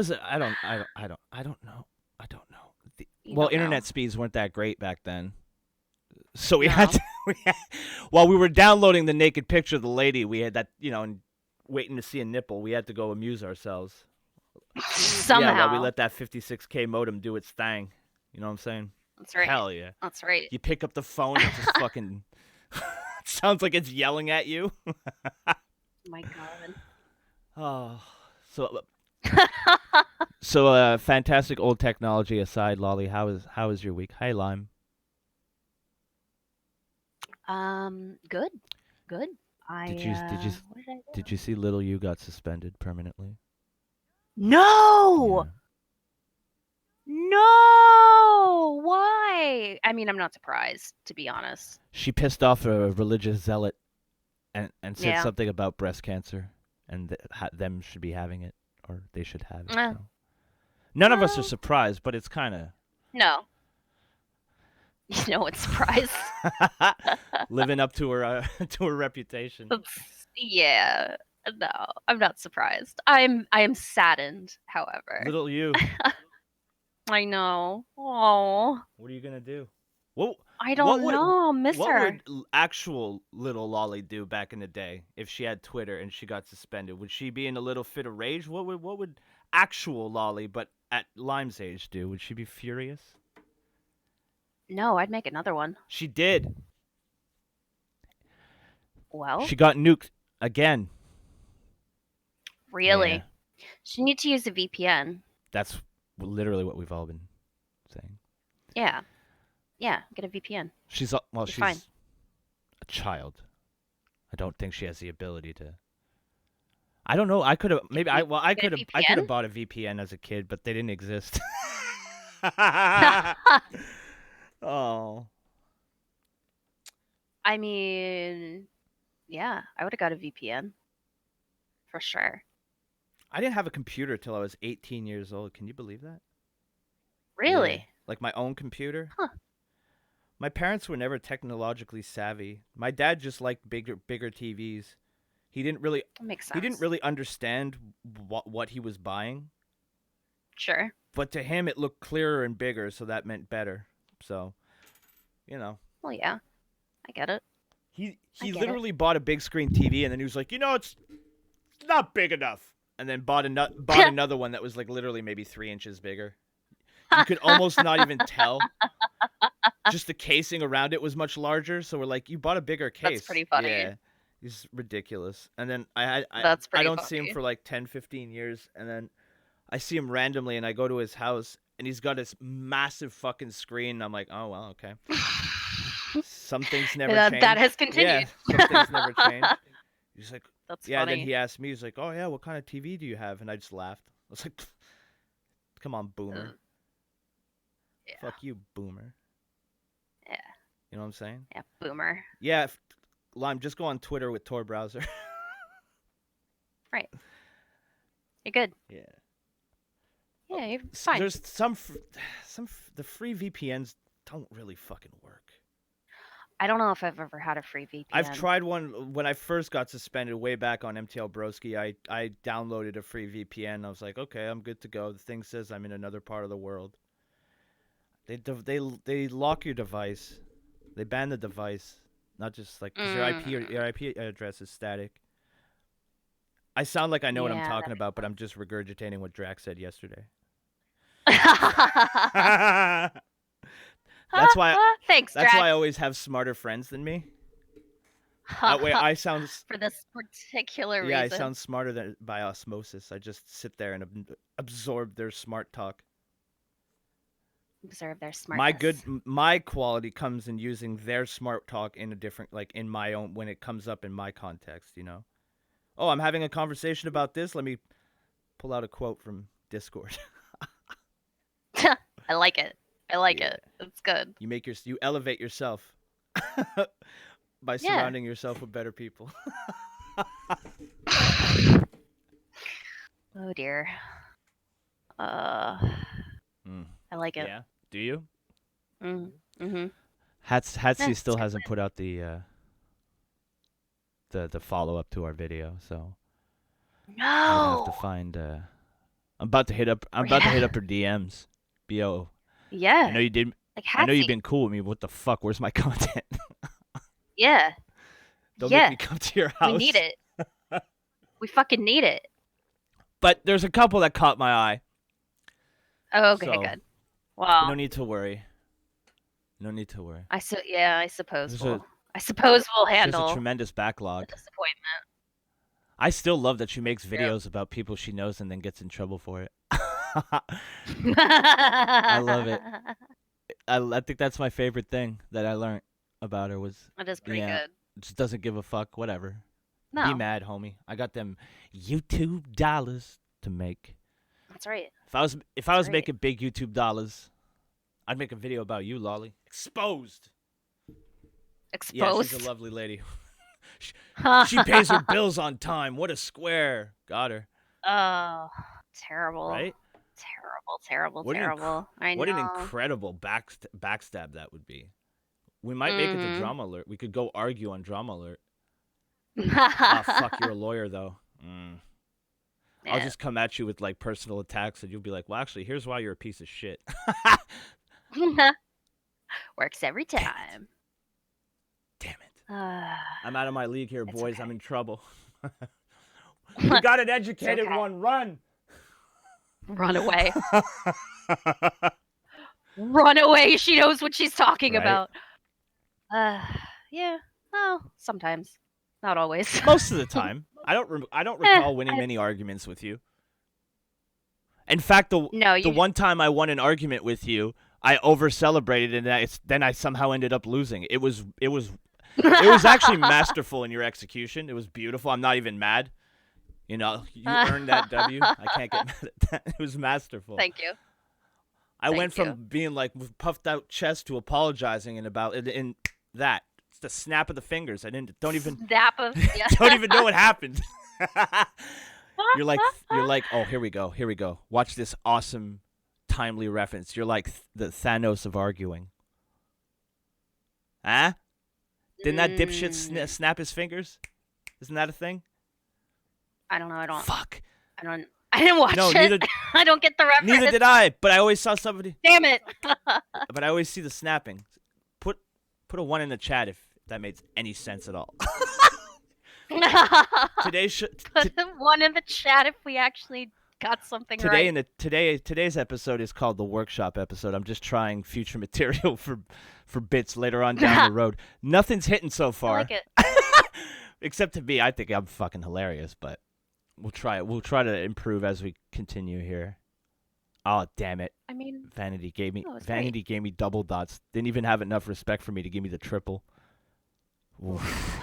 don't know. You Well, don't know. internet speeds weren't that great back then. So we had to, while we were downloading the naked picture of the lady, we had that, and waiting to see a nipple, we had to go amuse ourselves. Somehow. Yeah, while we let that 56K modem do its thing. You know what I'm saying? That's right. Hell yeah. That's right. You pick up the phone, it just fucking sounds like it's yelling at you. My God. Oh, so fantastic old technology aside, Lolly, how is your week? Hi, Lime. Good. Good. Did you what did I do? did you see little you got suspended permanently? No! Yeah. No! Why? I mean, I'm not surprised, to be honest. She pissed off a religious zealot and said Yeah. something about breast cancer and them should be having it or they should have it. Eh. So. None of us are Well, surprised, but it's kind of no. You know, it's surprise. living up to her to her reputation. Yeah. No, I'm not surprised. I am saddened, however. Little you. I know. Oh, What are you gonna do? What I don't would, know. I'll miss what her. would actual little Lolly do back in the day if she had Twitter and she got suspended? Would she be in a little fit of rage? What would actual Lolly, but at Lime's age, do? Would she be furious? No, I'd make another one. She did. Well, She got nuked again. really? Yeah, She need to use a VPN. that's literally what we've all been saying. Yeah. Yeah, get a VPN. She's You're she's fine. a child. I don't think she has the ability to. I don't know. I could have maybe Get I a could have VPN? bought a VPN as a kid, but they didn't exist. Oh. I mean, yeah, I would have got a VPN. For sure. I didn't have a computer till I was 18 years old. Can you believe that? Really? Yeah. Like my own computer. Huh. My parents were never technologically savvy. My dad just liked bigger TVs. He didn't really That makes sense. he didn't really understand what he was buying, Sure. but to him it looked clearer and bigger, so that meant better. So, Well, yeah. I get it. he I get it. literally bought a big screen TV and then he was like, it's not big enough, and then bought another one that was like literally maybe 3 inches bigger. You could almost not even tell. Just the casing around it was much larger, so we're like, you bought a bigger case. That's pretty funny. Yeah, he's ridiculous. And then I That's I pretty don't see him funny. for like 10, 15 years, and then I see him randomly, and I go to his house, and he's got this massive fucking screen. And I'm like, oh well, okay. Some things never change. That has continued. Yeah, some things never change. He's like, That's yeah. funny. Then he asked me, he's like, oh yeah, what kind of TV do you have? And I just laughed. I was like, come on, boomer. Yeah. Fuck you, boomer. Yeah. You know what I'm saying? Yeah, boomer. Yeah, Lime, just go on Twitter with Tor browser. Right. You're good. Yeah. Yeah, you're fine. There's the free VPNs don't really fucking work. I don't know if I've ever had a free VPN. I've tried one when I first got suspended way back on MTL Broski. I downloaded a free VPN. I was like, okay, I'm good to go. The thing says I'm in another part of the world. They lock your device. They ban the device, not just like 'cause your IP address is static. I sound like I know what I'm Yeah, talking that about, but I'm just regurgitating what Drax said yesterday. That's why. Thanks, That's Drax. why I always have smarter friends than me. That way, I sound. For this particular Yeah, I reason. sound smarter than by osmosis. I just sit there and absorb their smart talk. Observe their smartness. My quality comes in using their smart talk in a different, like in my own, when it comes up in my context, Oh, I'm having a conversation about this. Let me pull out a quote from Discord. I like it. I like Yeah. it. It's good. You elevate yourself by surrounding yourself with better people. Oh dear. Mm. I like it. Yeah. Do you? Mm-hmm. Hatsy Yeah, still it's hasn't put out the follow up to our video, so I'll have No. to find. I'm about to hit up. I'm about to hit up her DMs. Bo, Yeah. I know you did. Like I know you've Hatsy. been cool with me. What the fuck? Where's my content? Yeah. Don't Yeah. make me come to your house. We need it. We fucking need it. But there's a couple that caught my eye. Oh, okay, So, good. Well, No need to worry. No need to worry. I suppose There's a- we'll. I suppose we'll There's handle a tremendous the backlog. disappointment. I still love that she makes Yeah. videos about people she knows and then gets in trouble for it. I love it. I think that's my favorite thing that I learned. about her was It is pretty yeah, good. just doesn't give a fuck. Whatever. No, Be mad, homie. I got them YouTube dollars to make. that's right. If I was right. making big YouTube dollars, I'd make a video about you, Lolly. Exposed. Yeah, Exposed. she's a lovely lady. She pays her bills on time. What a square. Got her. Oh, terrible. Right? Terrible. What I know. What an incredible backstab that would be. We might make it to Drama Alert. We could go argue on Drama Alert. Ah, fuck, you're a lawyer, though. I'll Yeah. just come at you with, like, personal attacks, and you'll be like, well, actually, here's why you're a piece of shit. Works every time. Damn it. Uh, I'm out of my league here, It's boys. okay. I'm in trouble. We got an educated okay. one. Run. Run away. Run away. She knows what she's talking Right. about. Yeah. Oh, sometimes. Not always. Most of the time. I don't recall winning many arguments with you. In fact, No, the one time I won an argument with you, I over celebrated, and then I somehow ended up losing. It was actually masterful in your execution. It was beautiful. I'm not even mad. You know, you earned that W. I can't get mad at that. It was masterful. Thank you. I went Thank from being like with puffed out chest to apologizing in that. It's the snap of the fingers. Don't even Snap of yeah. don't even know what happened. You're like, oh, here we go. Watch this awesome, timely reference. You're like the Thanos of arguing. Huh? Didn't that dipshit snap his fingers? Isn't that a thing? I don't know. I don't. Fuck. I didn't watch No, it. neither- I don't get the reference. Neither did I, but I always saw somebody. Damn it. But I always see the snapping. Put a 1 in the chat if that makes any sense at all. Put one in the chat if we actually got something right. Today's episode is called the workshop episode. I'm just trying future material for bits later on down the road. Nothing's hitting so I far. like it. Except to me, I think I'm fucking hilarious, but we'll try it. We'll try to improve as we continue here. Oh, damn it. I mean, Vanity gave me it's great. gave me double dots. Didn't even have enough respect for me to give me the triple. Oof.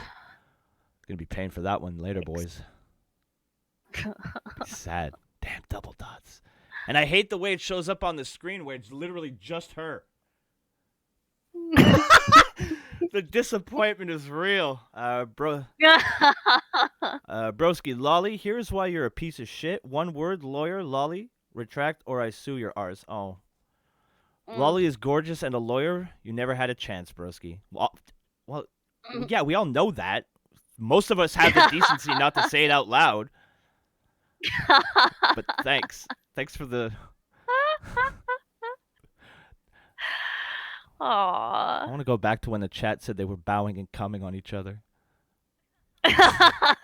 Gonna be paying for that one later, boys. Sad. Damn, double dots. And I hate the way it shows up on the screen where it's literally just her. The disappointment is real. Broski, Lolly, here's why you're a piece of shit. One word, lawyer, Lolly, retract, or I sue your R's. Oh. Lolly is gorgeous and a lawyer. You never had a chance, Broski. Well, yeah, we all know that. Most of us have the decency not to say it out loud. But thanks. Thanks for the... I Aww. want to go back to when the chat said they were bowing and coming on each other.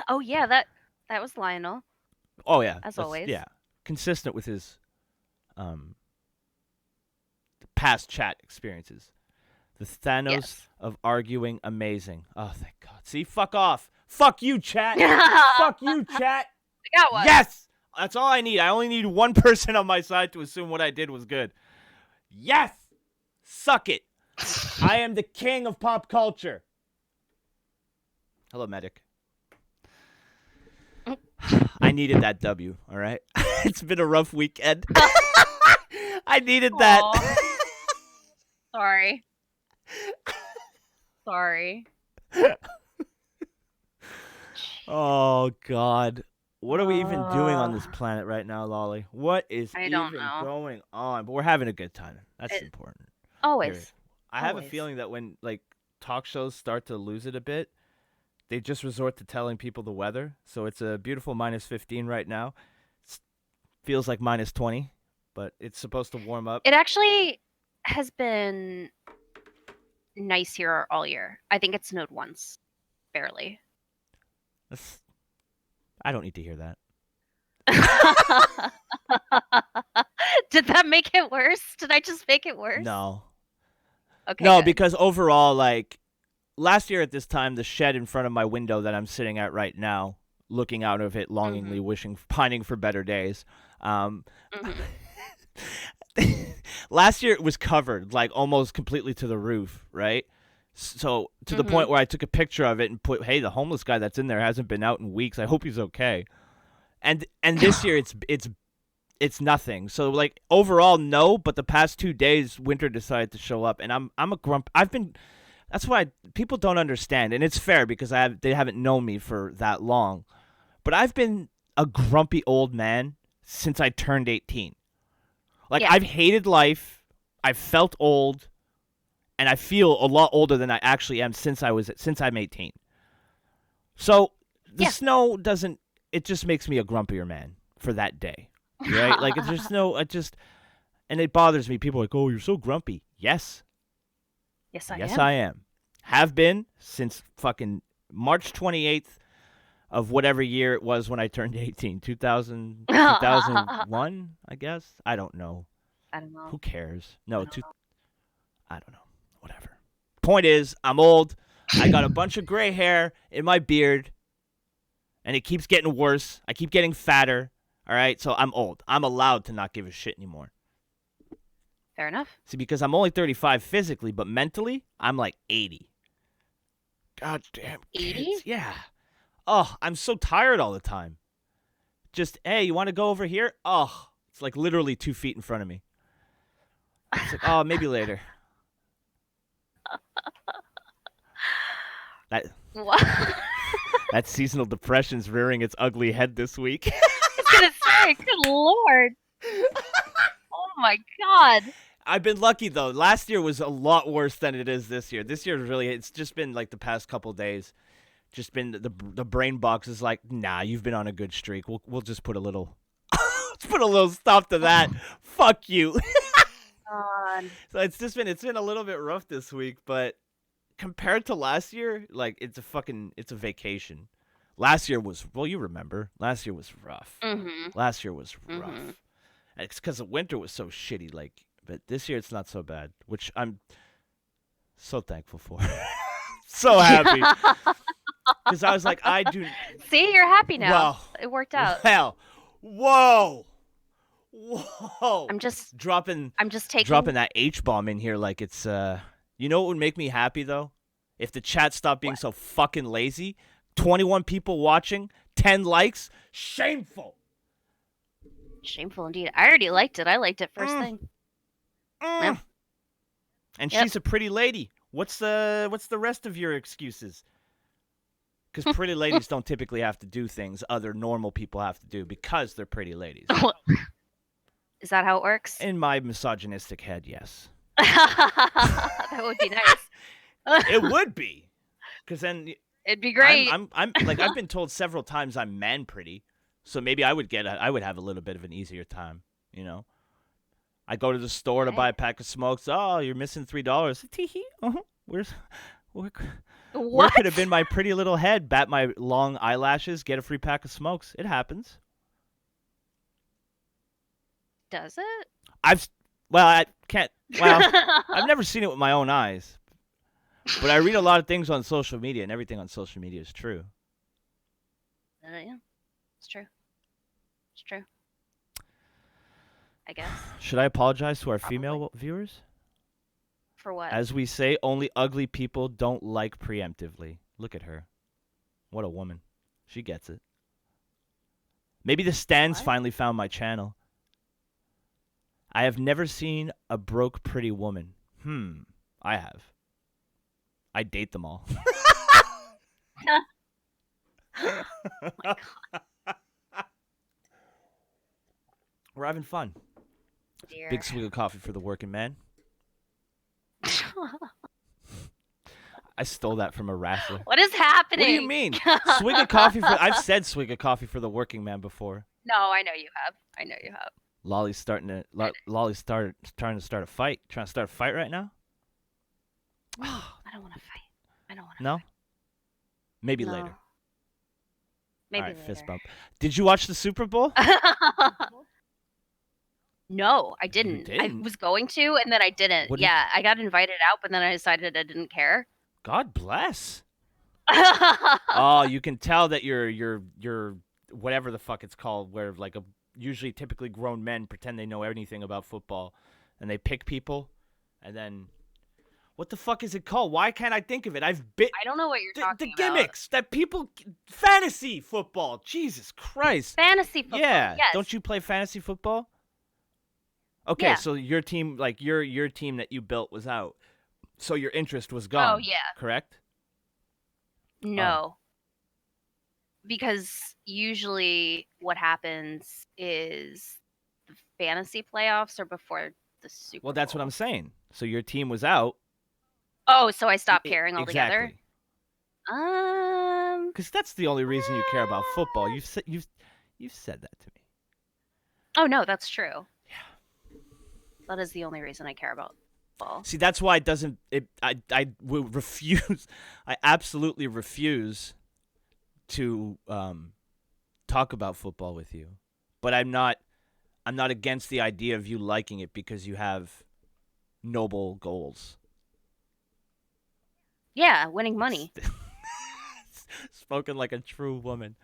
Oh yeah, that was Lionel. Oh, yeah. As that's- always. Yeah. Consistent with his past chat experiences. The Thanos Yes. of arguing, amazing. Oh, thank God. See, fuck off. Fuck you, chat. Fuck you, chat. I got one. Yes! That's all I need. I only need one person on my side to assume what I did was good. Yes! Suck it. I am the king of pop culture. Hello, medic. I needed that W, all right? It's been a rough weekend. I needed that. Aw. Sorry. Sorry. Oh, God. What are we even doing on this planet right now, Lolly? What is I even don't know. going on? But we're having a good time. That's important. Always. Period. I have a Always. feeling that when like talk shows start to lose it a bit, they just resort to telling people the weather. So it's a beautiful -15 right now. Feels like -20, but it's supposed to warm up. It actually has been nice here all year. I think it snowed once. Barely. I don't need to hear that. Did that make it worse? Did I just make it worse? No. Okay. No, good. because overall, like, last year at this time, the shed in front of my window that I'm sitting at right now, looking out of it longingly, pining for better days. Mhm. Last year it was covered, like, almost completely to the roof, right? So to the point where I took a picture of it and put, "Hey, the homeless guy that's in there hasn't been out in weeks. I hope he's okay." And this year it's nothing. So like overall no, but the past 2 days winter decided to show up, and I'm a grump. That's why people don't understand, and it's fair because they haven't known me for that long. But I've been a grumpy old man since I turned 18. Like I've hated life. I've felt old. And I feel a lot older than I actually am since I'm 18. So the snow doesn't. It just makes me a grumpier man for that day, right? Like it's just and it bothers me. People are like, "Oh, you're so grumpy." Yes. Yes, I am. Yes, I am. Have been since fucking March 28th of whatever year it was when I turned 18. 2001, I guess. I don't know. I don't know. Who cares? No, I don't know. Whatever. Point is, I'm old. I got a bunch of gray hair in my beard, and it keeps getting worse. I keep getting fatter. All right, so I'm old. I'm allowed to not give a shit anymore. Fair enough. See, because I'm only 35 physically, but mentally, I'm like 80. God damn. 80? Yeah. Oh, I'm so tired all the time. Just, hey, you want to go over here? Oh, it's like literally 2 feet in front of me. It's like, oh, maybe later. What? That seasonal depression's rearing its ugly head this week. I was gonna say, good lord. Oh my god. I've been lucky though. Last year was a lot worse than it is this year. This year it's just been like the past couple days. Just been the brain box is like, nah, you've been on a good streak. We'll just put a little let's put a little stop to that. Fuck you. God. So it's been a little bit rough this week, but compared to last year, like it's a vacation. Last year was, well, you remember. Last year was rough. Last year was rough. And it's because the winter was so shitty, but this year it's not so bad, which I'm so thankful for. So happy. Because I was like, I do. See, you're happy now. Wow. It worked out. Hell. Whoa. I'm just dropping taking that H-bomb in here like it's you know what would make me happy though? If the chat stopped being so fucking lazy. 21 people watching, 10 likes. Shameful. Shameful indeed. I already liked it. I liked it first thing. Yeah. And she's a pretty lady. What's the rest of your excuses? Because pretty ladies don't typically have to do things other normal people have to do because they're pretty ladies. Is that how it works? In my misogynistic head, yes. That would be nice. It would be. Because then it'd be great. I'm like I've been told several times I'm man pretty. So maybe I would have a little bit of an easier time, you know. I go to the store to buy a pack of smokes. Oh, you're missing $3. Tee-hee. Where could have been my pretty little head? Bat my long eyelashes, get a free pack of smokes. It happens. Does it? I've never seen it with my own eyes. But I read a lot of things on social media, and everything on social media is true. Yeah. It's true. It's true. I guess. Should I apologize to our female viewers? For what? As we say, only ugly people don't like preemptively. Look at her. What a woman. She gets it. Maybe the Stans finally found my channel. I have never seen a broke pretty woman. I have. I date them all. Oh my God. We're having fun. Dear. Big swig of coffee for the working man. I stole that from a wrestler. What is happening? What do you mean? Swig of coffee for... I've said swig of coffee for the working man before. No, I know you have. Lolly's trying to start a fight. Trying to start a fight right now? No, I don't want to fight. No? Maybe No. later. Maybe All right, later. fist bump. Did you watch the Super Bowl? No, I didn't. I didn't? was going to, and then I didn't. What did you- I got invited out, but then I decided I didn't care. God bless. Oh, you can tell that you're whatever the fuck it's called, where like usually typically grown men pretend they know anything about football, and they pick people, and then What the fuck is it called? Why can't I think of it? I've been I don't know what you're the talking gimmicks that people fantasy football. Jesus Christ. about. Fantasy football. Yeah. Yes. Don't you play fantasy football? Okay, Yeah. so your team, like your team that you built was out. So your interest was gone. Oh, yeah. Correct? No. Because usually what happens is the fantasy playoffs are before the Super Bowl. Well, that's what I'm saying. So your team was out. Oh, so I stopped caring altogether? Exactly. Um. Because that's the only reason you care about football. You've said that to me. Oh, no, that's true. Yeah. That is the only reason I care about football. See, that's why it doesn't. I will refuse. I absolutely refuse to talk about football with you. But I'm not against the idea of you liking it because you have noble goals. Yeah, winning money. Spoken like a true woman.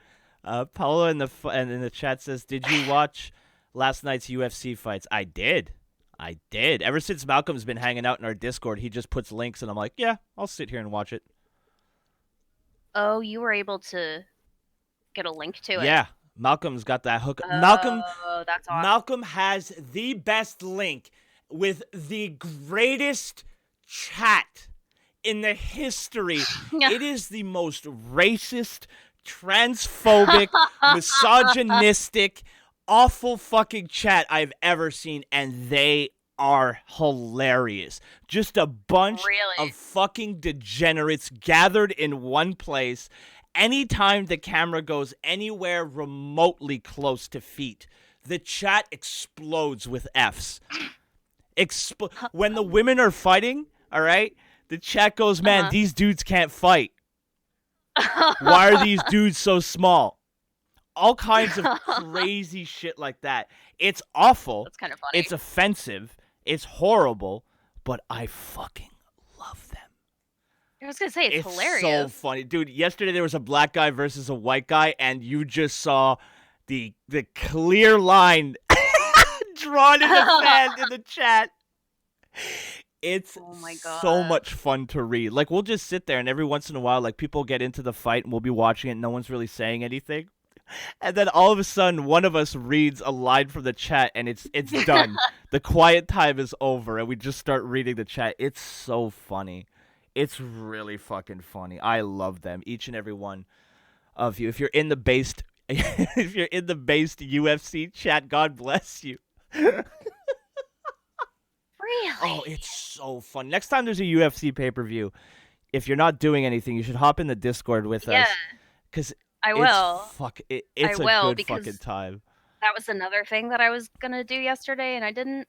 Paula in the chat says, "Did you watch last night's UFC fights?" I did. Ever since Malcolm's been hanging out in our Discord, he just puts links, and I'm like, yeah, I'll sit here and watch it. Oh, you were able to get a link to it. Yeah, Malcolm's got that hook. Oh, that's awesome. Malcolm has the best link with the greatest chat in the history. It is the most racist, transphobic, misogynistic, awful fucking chat I've ever seen, and they are hilarious. Just a bunch of fucking degenerates gathered in one place. Anytime the camera goes anywhere remotely close to feet, the chat explodes with Fs. When the women are fighting, all right, the chat goes, man, these dudes can't fight. Why are these dudes so small? All kinds of crazy shit like that. It's awful. That's kind of funny. It's offensive. It's horrible. But I fucking love them. I was going to say, it's hilarious. So funny. Dude, yesterday there was a black guy versus a white guy, and you just saw the clear line drawn in the sand in the chat. It's so much fun to read. Like, we'll just sit there, and every once in a while, like, people get into the fight, and we'll be watching it, and no one's really saying anything. And then all of a sudden, one of us reads a line from the chat, and it's done. The quiet time is over, and we just start reading the chat. It's so funny. It's really fucking funny. I love them, each and every one of you. If you're in the based UFC chat, God bless you. Really? Oh, it's so fun. Next time there's a UFC pay-per-view, if you're not doing anything, you should hop in the Discord with us. Because I will. It's a good fucking time. That was another thing that I was going to do yesterday, and I didn't.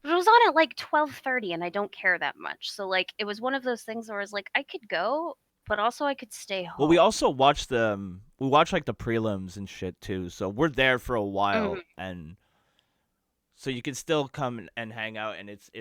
It was on at like 12:30, and I don't care that much. So, like, it was one of those things where I was like, I could go, but also I could stay home. Well, we also watched we watched, like, the prelims and shit, too. So we're there for a while, and so you can still come and hang out, and it's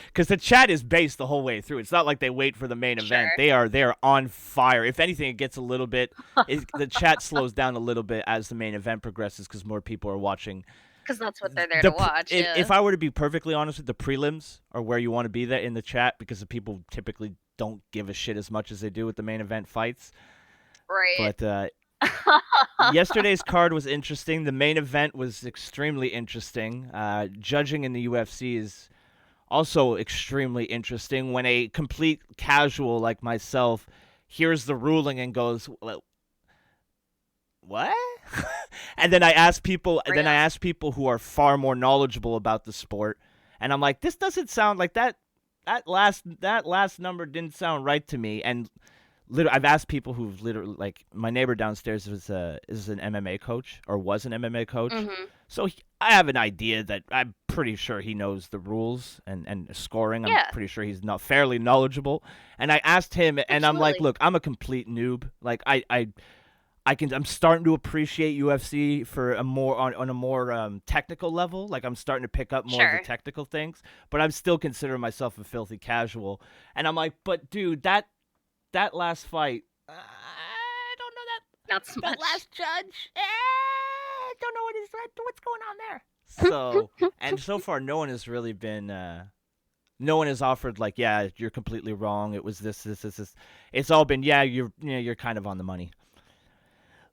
because the chat is based the whole way through. It's not like they wait for the main event. They are on fire. If anything, it gets a little bit. The chat slows down a little bit as the main event progresses because more people are watching. Because that's what they're there to watch. If I were to be perfectly honest with the prelims, are where you want to be there in the chat, because the people typically don't give a shit as much as they do with the main event fights. Right. But yesterday's card was interesting. The main event was extremely interesting. Judging in the UFC is also extremely interesting. When a complete casual like myself hears the ruling and goes, well, what? And then I ask people. Then I ask people who are far more knowledgeable about the sport, and I'm like, this doesn't sound like that. That last number didn't sound right to me. And I've asked people who've literally, like, my neighbor downstairs is an MMA coach, or was an MMA coach. So I have an idea that I'm pretty sure he knows the rules and scoring. I'm pretty sure he's not fairly knowledgeable. And I asked him, and I'm like, look, I'm a complete noob. Like, I'm starting to appreciate UFC for on a more technical level. Like, I'm starting to pick up more of the technical things, but I'm still considering myself a filthy casual. And I'm like, but dude, that last fight, I don't know that. Not so much. That last judge, I don't know what's going on there. So, and so far, no one has really been No one has offered like, yeah, you're completely wrong. It was this. It's all been, yeah, you're kind of on the money.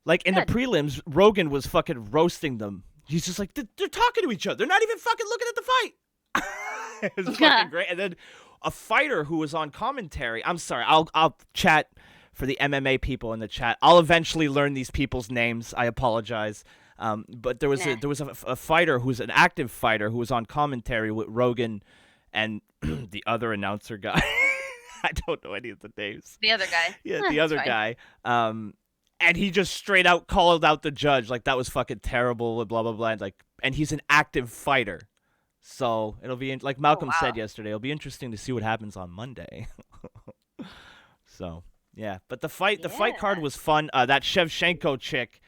Like in Good. the prelims, Rogan was fucking roasting them. He's just like, they're talking to each other. They're not even fucking looking at the fight. It was fucking great. And then a fighter who was on commentary. I'm sorry. I'll chat for the MMA people in the chat. I'll eventually learn these people's names. I apologize. But there was a fighter who's an active fighter who was on commentary with Rogan and the other announcer guy. I don't know any of the names. The other guy. Yeah, the other guy. And he just straight out called out the judge like that was fucking terrible and blah blah blah. And he's an active fighter, so it'll be like Malcolm said yesterday. It'll be interesting to see what happens on Monday. So yeah, but the fight card was fun. That Shevchenko chick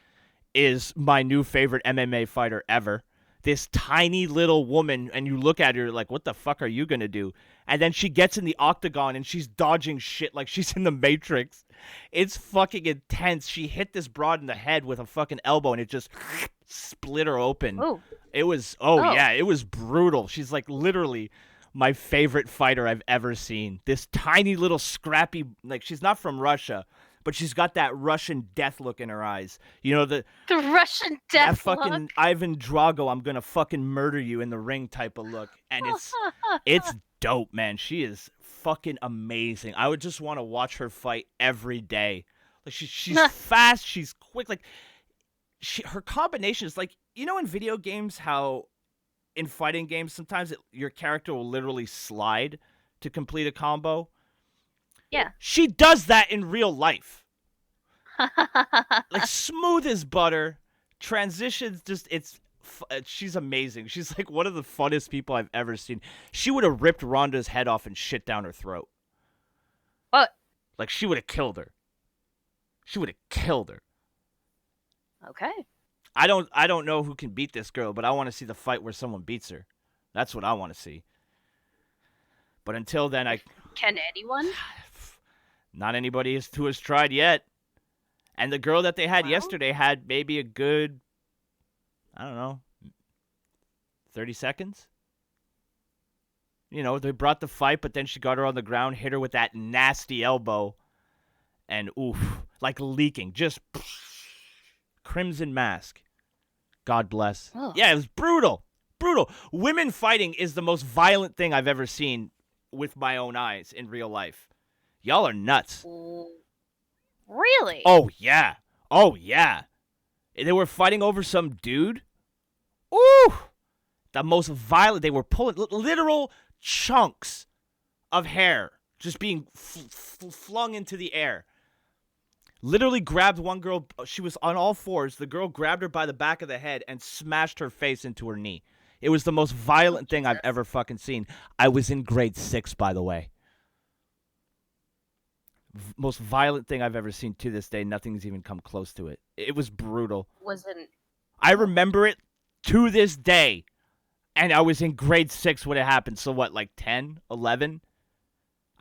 is my new favorite MMA fighter ever. This tiny little woman, and you look at her like, what the fuck are you gonna do? And then she gets in the octagon and she's dodging shit like she's in the Matrix. It's fucking intense. She hit this broad in the head with a fucking elbow and it just split her open. Ooh. It was, yeah, it was brutal. She's like literally my favorite fighter I've ever seen. This tiny little scrappy, like she's not from Russia, but she's got that Russian death look in her eyes. You know, the Russian that death fucking look. Ivan Drago, I'm gonna fucking murder you in the ring type of look. And it's dope, man. She is fucking amazing. I would just want to watch her fight every day. Like she's fast, she's quick. Like her combination is like, you know, in video games how in fighting games sometimes your character will literally slide to complete a combo. Yeah. She does that in real life. Like smooth as butter. Transitions she's amazing. She's like one of the funnest people I've ever seen. She would have ripped Ronda's head off and shit down her throat. What? Like she would have killed her. She would have killed her. Okay. I don't know who can beat this girl, but I want to see the fight where someone beats her. That's what I want to see. But until then, Can anyone? Not anybody who has tried yet. And the girl that they had yesterday had maybe a good, I don't know, 30 seconds. You know, they brought the fight, but then she got her on the ground, hit her with that nasty elbow, and oof, like leaking, just crimson mask. God bless. Oh. Yeah, it was brutal. Brutal. Women fighting is the most violent thing I've ever seen with my own eyes in real life. Y'all are nuts. Really? Oh, yeah. Oh, yeah. They were fighting over some dude. Ooh. The most violent. They were pulling literal chunks of hair just being flung into the air. Literally grabbed one girl. She was on all fours. The girl grabbed her by the back of the head and smashed her face into her knee. It was the most violent thing I've ever fucking seen. I was in grade 6, by the way. Most violent thing I've ever seen to this day. Nothing's even come close to it. It was brutal. I remember it to this day. And I was in grade 6 when it happened. So what, like 10, 11?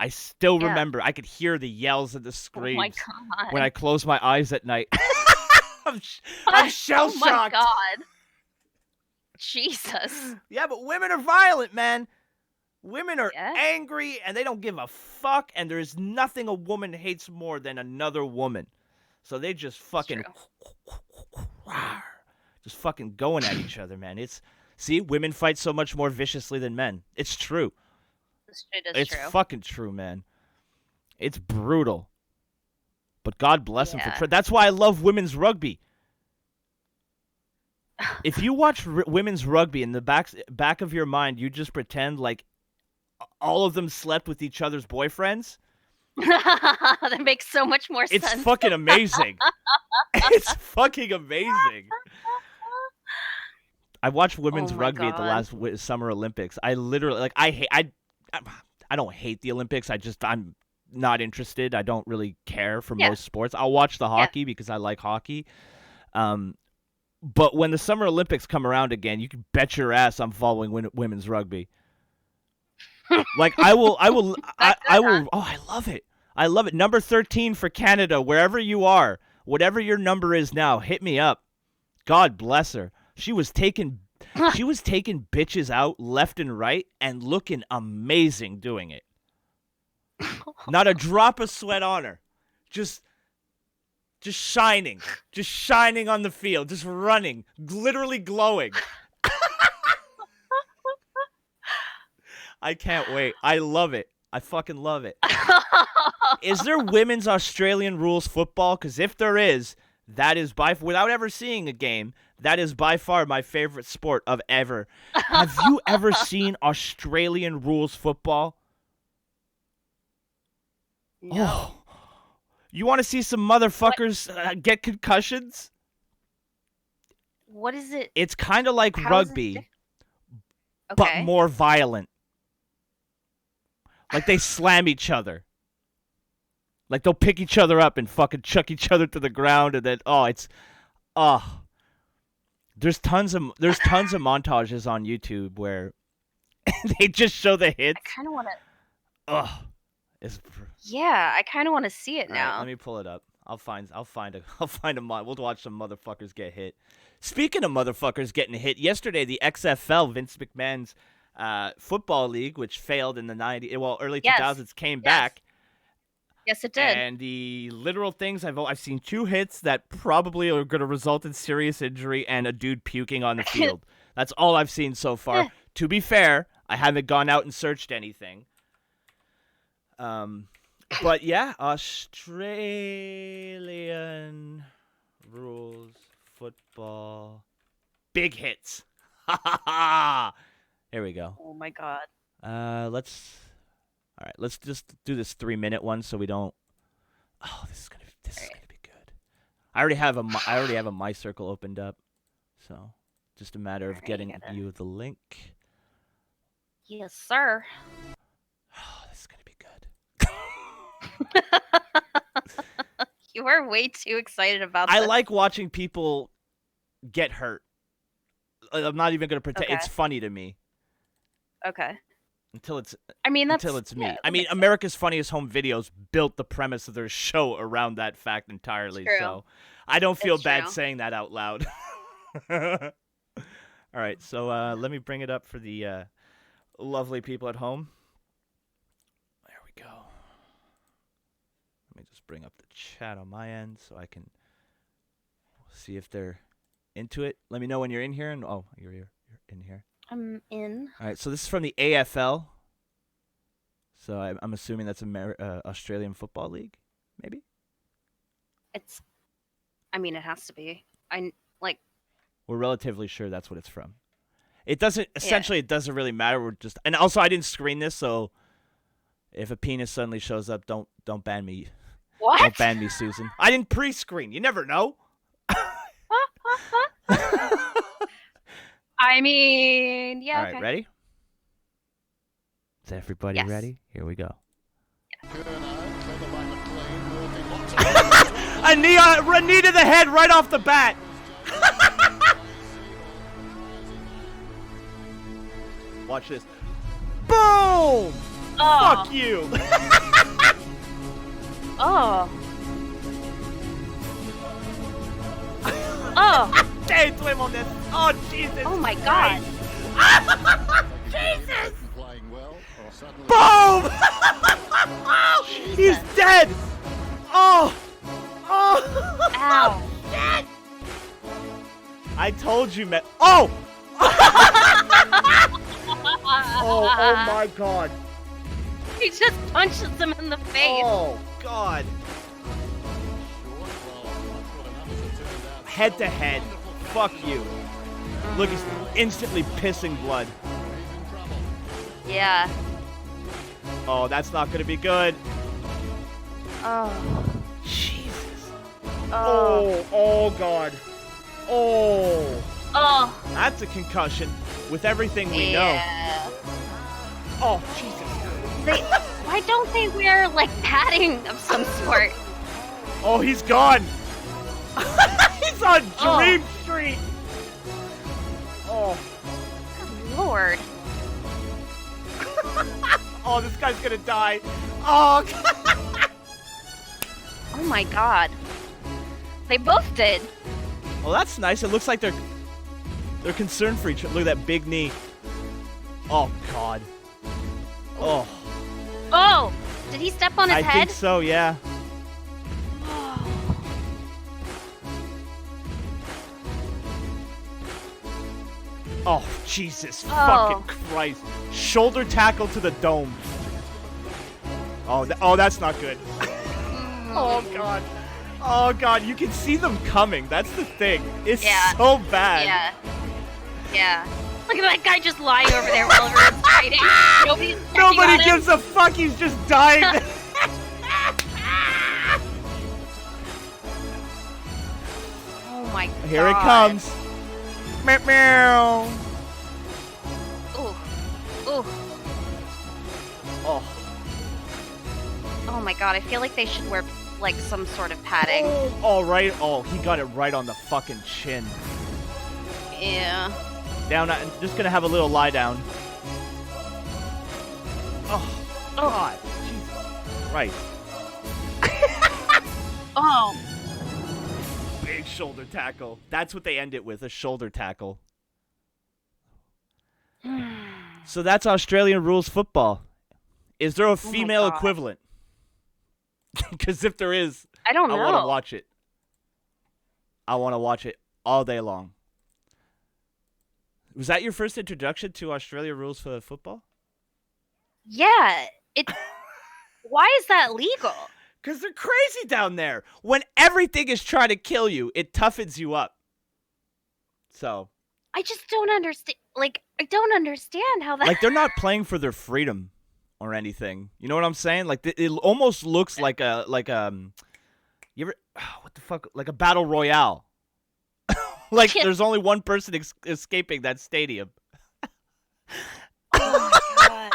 I still remember. I could hear the yells and the screams my God. when I closed my eyes at night. I'm shell-shocked. Oh my God. Jesus. Yeah, but women are violent, man. Women are Yeah. angry, and they don't give a fuck, and there's nothing a woman hates more than another woman. So they just fucking... just fucking going at each other, man. See, women fight so much more viciously than men. It's true. It's true. fucking true, man. It's brutal. But God bless them Yeah. for... That's why I love women's rugby. If you watch women's rugby in the back of your mind, you just pretend like all of them slept with each other's boyfriends. That makes so much more It's sense. fucking amazing. It's fucking amazing. I watched women's Oh my rugby at the God. last Summer Olympics. I literally I don't hate the Olympics. I'm not interested. I don't really care for most sports. I'll watch the hockey because I like hockey. But when the Summer Olympics come around again, you can bet your ass I'm following women's rugby. Like I will. Oh, I love it. I love it. Number 13 for Canada, wherever you are, whatever your number is now, hit me up. God bless her. She was taking She was taking bitches out left and right and looking amazing doing it. Not a drop of sweat on her. Just shining on the field, just running, literally glowing. I can't wait. I love it. I fucking love it. Is there women's Australian rules football? Because if there is, that is without ever seeing a game, that is by far my favorite sport of ever. Have you ever seen Australian rules football? No. Oh. You want to see some motherfuckers get concussions? What is it? It's kind of like How is it rugby, Okay. but more violent. Like they slam each other. Like they'll pick each other up and fucking chuck each other to the ground, and then there's tons of montages on YouTube where they just show the hits. I kind of want to. It's Yeah, I kind of want to see it All now. right, let me pull it up. I'll find a mod. We'll watch some motherfuckers get hit. Speaking of motherfuckers getting hit, yesterday the XFL, Vince McMahon's football league, which failed in the early 2000s, came back. Yes, it did. And the literal things I've seen 2 hits that probably are going to result in serious injury and a dude puking on the field. That's all I've seen so far. To be fair, I haven't gone out and searched anything. But yeah, Australian rules football, big hits. Here we go. Oh my god. Let's just do this 3-minute one so we don't. Oh, this is gonna be good. I already have a My Circle opened up, so just a matter of getting you the link. Yes, sir. Oh, this is gonna be good. You are way too excited about this. I like watching people get hurt. I'm not even gonna pretend. Okay. It's funny to me. Okay. Until it's me. Yeah, I mean, America's Funniest Home Videos built the premise of their show around that fact entirely. True. So I don't feel It's bad true. saying that out loud. All right, so let me bring it up for the lovely people at home. There we go. Let me just bring up the chat on my end so I can see if they're into it. Let me know when you're in here. And you're in here. I'm in. All right, so this is from the AFL. So I'm assuming that's Australian Football League, maybe? It has to be. We're relatively sure that's what it's from. It doesn't it doesn't really matter. And also I didn't screen this, so if a penis suddenly shows up, don't ban me. What? Don't ban me, Susan. I didn't pre-screen. You never know. I mean, yeah. All right, okay. ready? Is everybody Yes. ready? Here we go. A knee to the head right off the bat. Watch this. Boom! Oh. Fuck you. Oh. Oh. Te tuemo this. Oh, Jesus. Oh my god. Jesus! Boom! He's dead! Oh! Oh! Ow. Shit! I told you, man. Oh! Oh my god. He just punches him in the face. Oh, God. Head to head. Fuck you. Look, he's instantly pissing blood. Yeah. Oh, that's not going to be good. Oh. Jesus. Oh. Oh, God. Oh. Oh. That's a concussion with everything we know. Yeah. Oh, Jesus. Why don't they wear, padding of some sort? Oh, he's gone. He's on Dream Street. Oh. Lord. Oh, this guy's gonna die. Oh. Oh my god. They both did. Well, that's nice. It looks like they're They're concerned for each other. Look at that big knee. Oh, God. Oh. Oh! Did he step on his I head? think so, yeah. Oh, Jesus fucking Christ. Shoulder tackle to the dome. Oh, that's not good. Oh, God. Oh, God, you can see them coming. That's the thing. It's so bad. Yeah. Yeah. Look at that guy just lying over there while everyone's fighting. Nobody gives a fuck. He's just dying. Oh, my God. Here it comes. Meow, meow. Ooh. Ooh. Oh. Oh, my God. I feel like they should wear, like, some sort of padding. Oh, right. Oh, he got it right on the fucking chin. Yeah. Down. I'm just gonna have a little lie down. Oh, God. Jesus. Right. Oh. Big shoulder tackle. That's what they end it with, a shoulder tackle. So that's Australian rules football. Is there a female equivalent? Because if there is, I don't know. I want to watch it. I want to watch it all day long. Was that your first introduction to Australia rules for football? Yeah. Why is that legal? Because they're crazy down there. When everything is trying to kill you, it toughens you up. So. I just don't understand. Like, I don't understand how that. Like, they're not playing for their freedom or anything. You know what I'm saying? Like, it almost looks like a you ever, what the fuck? Like a battle royale. Like, there's only one person escaping that stadium. Oh, my God.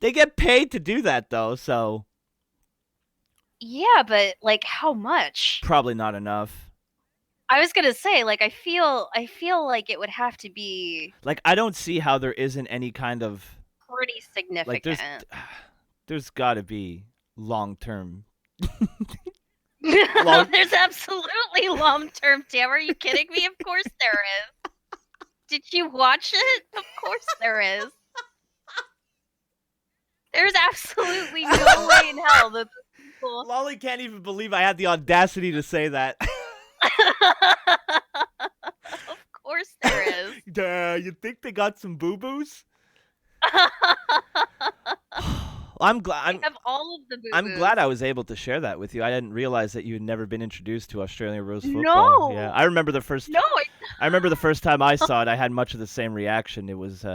They get paid to do that, though, so. Yeah, but, like, how much? Probably not enough. I was gonna say, like, I feel like it would have to be Like, I don't see how there isn't any kind of. pretty significant. Like, there's got to be long-term. There's absolutely long-term, Tam. Are you kidding me? Of course there is. Did you watch it? Of course there is. There's absolutely no way in hell that the people... Lolly can't even believe I had the audacity to say that. Of course there is. You think they got some boo-boos? I'm glad. Have all of the boo-boos. I'm glad I was able to share that with you. I didn't realize that you had never been introduced to Australian rules football. No. Yeah, I remember the first. No. I remember the first time I saw it. I had much of the same reaction. It was.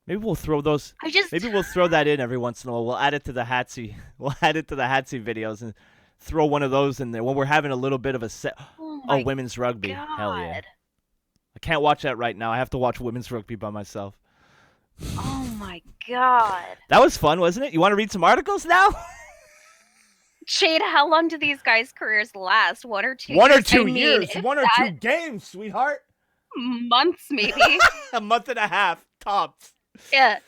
Maybe we'll throw those. Maybe we'll throw that in every once in a while. We'll add it to the Hatsy. We'll add it to the Hatsy videos and throw one of those in there when we're having a little bit of a set. Oh, women's rugby. God. Hell yeah. I can't watch that right now. I have to watch women's rugby by myself. Oh my God. That was fun, wasn't it? You want to read some articles now? Shade, how long do these guys' careers last? 1 or 2 years? 1 or 2 I mean, years. if 1 or that- 2 games, sweetheart. Months, maybe. A month and a half, tops. Yeah.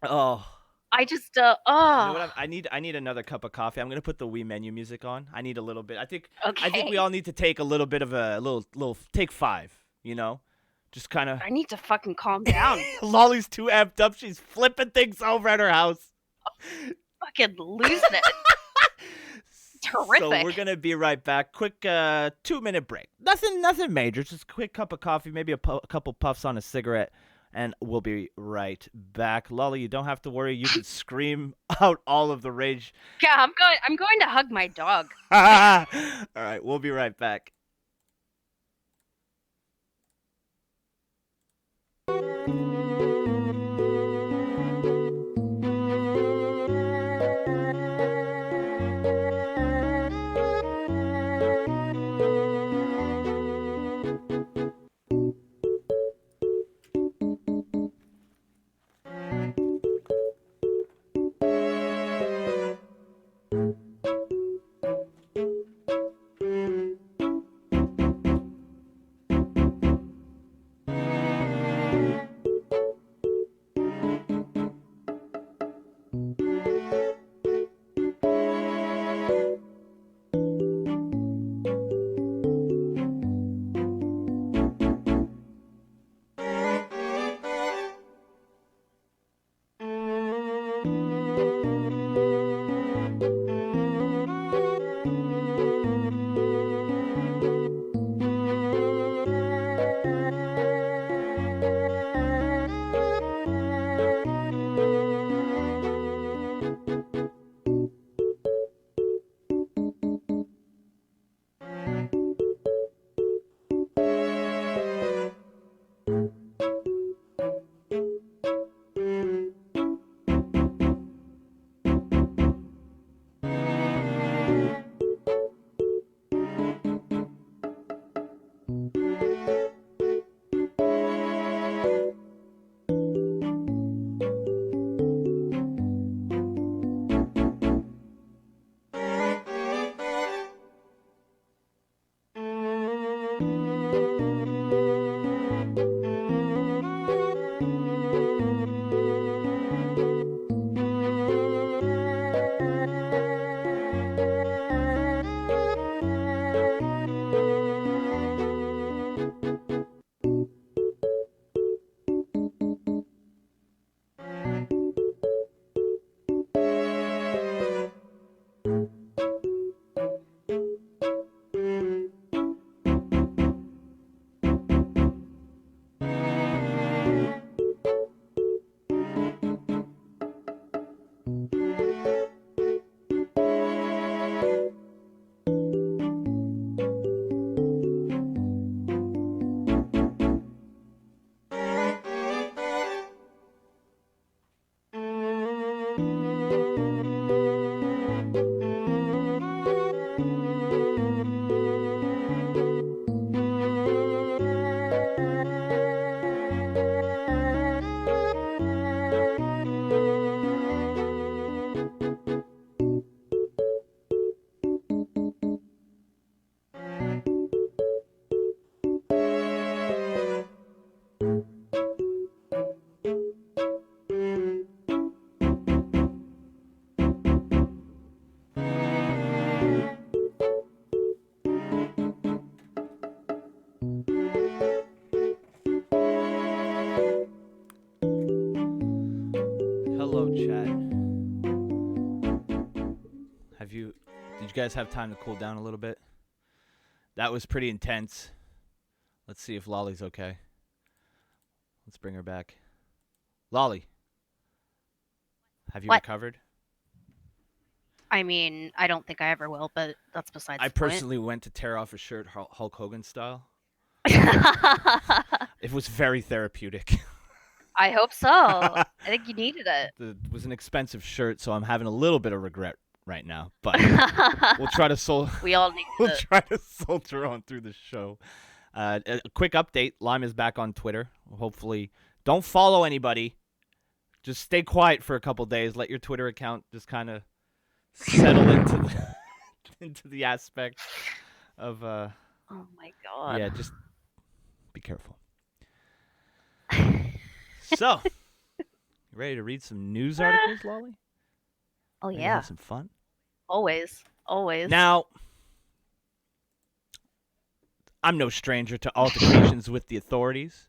Oh. I just, You know what I need another cup of coffee. I'm gonna put the Wii menu music on. I need a little bit. I think we all need to take a little bit of a little take 5. You know, just kind of. I need to fucking calm down. Lolly's too amped up. She's flipping things over at her house. Fucking losing it. Terrific. So we're gonna be right back. Quick 2-minute break. Nothing major. Just a quick cup of coffee, maybe a couple puffs on a cigarette. And we'll be right back. Lolly, you don't have to worry. You can scream out all of the rage. Yeah, I'm going to hug my dog. All right, we'll be right back. guys have time to cool down a little bit? That was pretty intense. Let's see if Lolly's okay. Let's bring her back. Lolly, have you recovered? I mean, I don't think I ever will, but that's besides the point. personally went to tear off a shirt Hulk Hogan style. It was very therapeutic. I hope so. I think you needed it. It was an expensive shirt, so I'm having a little bit of regret right now. But we'll try to We all need we'll it. try to soldier on through the show. A quick update: Lime is back on Twitter. Hopefully, don't follow anybody. Just stay quiet for a couple days. Let your Twitter account just kind of settle into the aspect of. Oh my god. Yeah, just be careful. So, you ready to read some news articles, Lolly? Oh Ready to yeah. have some fun. Always. Now, I'm no stranger to altercations with the authorities.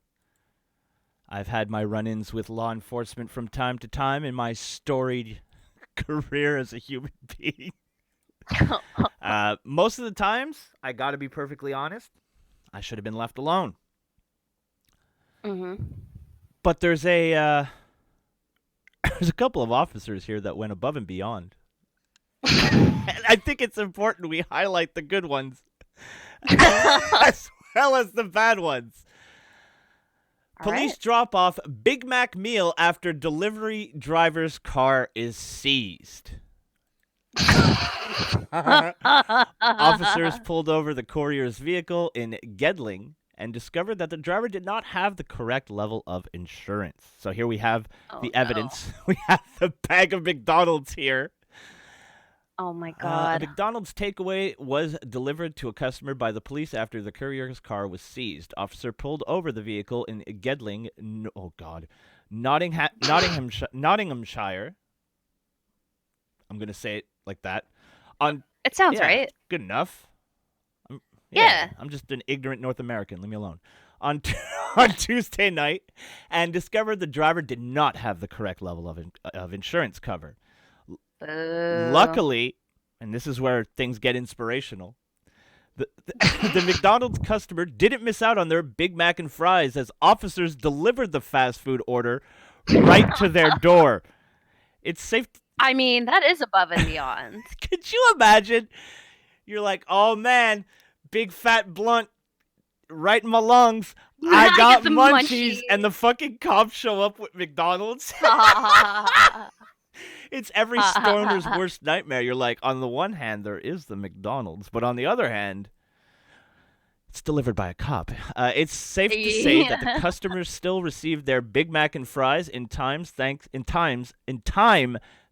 I've had my run-ins with law enforcement from time to time in my storied career as a human being. Most of the times, I gotta be perfectly honest, I should have been left alone. Mm-hmm. But there's a couple of officers here that went above and beyond. And I think it's important we highlight the good ones as well as the bad ones. Police drop off Big Mac meal after delivery driver's car is seized. Officers pulled over the courier's vehicle in Gedling and discovered that the driver did not have the correct level of insurance. So here we have the evidence. We have the bag of McDonald's here. Oh my god. A McDonald's takeaway was delivered to a customer by the police after the courier's car was seized. Officer pulled over the vehicle in Gedling, Nottinghamshire. I'm going to say it like that. It sounds right. Good enough. Yeah. I'm just an ignorant North American. Leave me alone. On Tuesday night, and discovered the driver did not have the correct level of insurance cover. Luckily, and this is where things get inspirational, the McDonald's customer didn't miss out on their Big Mac and fries as officers delivered the fast food order right to their door. It's safe. I mean, that is above and beyond. Could you imagine? You're like, oh man, big fat blunt right in my lungs. I got the munchies, and the fucking cops show up with McDonald's. It's every stoner's worst nightmare. You're like, on the one hand, there is the McDonald's, but on the other hand, it's delivered by a cop. It's safe to say that the customers still received their Big Mac and fries in time,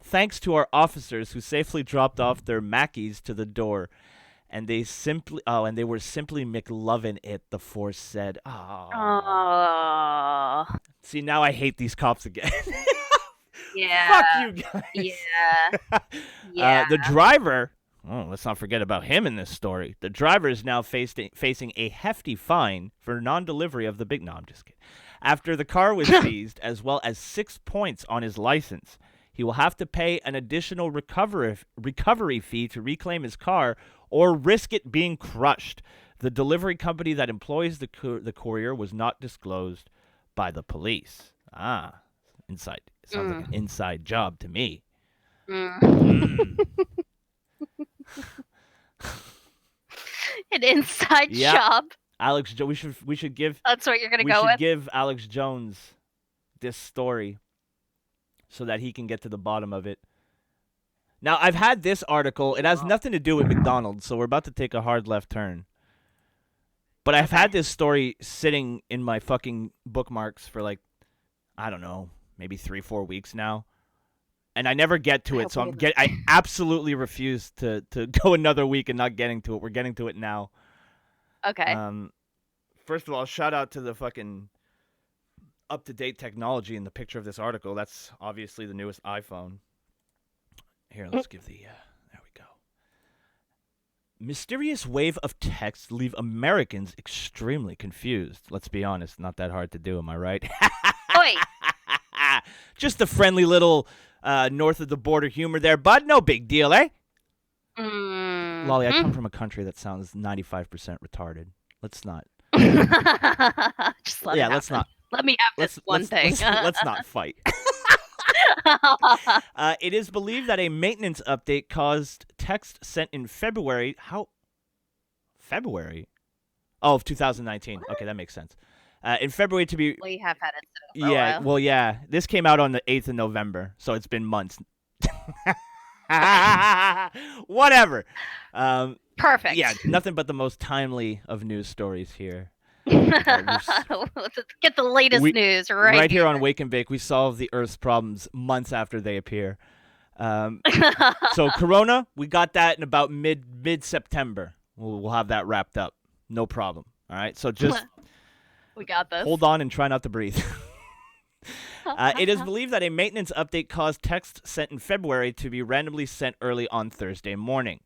thanks to our officers who safely dropped off their Mackies to the door. And they were simply McLovin' it, the force said. Oh. See, now I hate these cops again. Yeah. Fuck you guys. Yeah. The driver, let's not forget about him in this story. The driver is now facing a hefty fine for non-delivery of the Big... No, I'm just kidding. After the car was seized, as well as 6 points on his license. He will have to pay an additional recovery fee to reclaim his car or risk it being crushed. The delivery company that employs the courier was not disclosed by the police. Inside. Sounds like an inside job to me. An inside job. Alex, we should give. That's what you're gonna go We with. should give Alex Jones this story so that he can get to the bottom of it. Now, I've had this article. It has nothing to do with McDonald's, so we're about to take a hard left turn. But I've had this story sitting in my fucking bookmarks for like, I don't know, maybe 3-4 weeks now. And I never get to it, so I absolutely refuse to go another week and not getting to it. We're getting to it now. Okay. First of all, shout out to the fucking up-to-date technology in the picture of this article. That's obviously the newest iPhone. Here, let's give the... there we go. Mysterious wave of texts leave Americans extremely confused. Let's be honest, not that hard to do, am I right? Oi. Just a friendly little north of the border humor there, bud. No big deal, eh? Lolly, I come from a country that sounds 95% retarded. Let's not. Just let it let's happen. not. Let me have this one thing. Let's not fight. It is believed that a maintenance update caused text sent in February. February? Oh, of 2019. Okay, that makes sense. In February to be. We have had it for a while. Well, yeah. This came out on the 8th of November, so it's been months. Whatever. Perfect. Yeah, nothing but the most timely of news stories here. Get the latest news right here on Wake and Bake. We solve the Earth's problems months after they appear. So Corona, we got that in about mid September. We'll have that wrapped up. No problem. All right. So just we got this. Hold on and try not to breathe. It is believed that a maintenance update caused text sent in February to be randomly sent early on Thursday morning.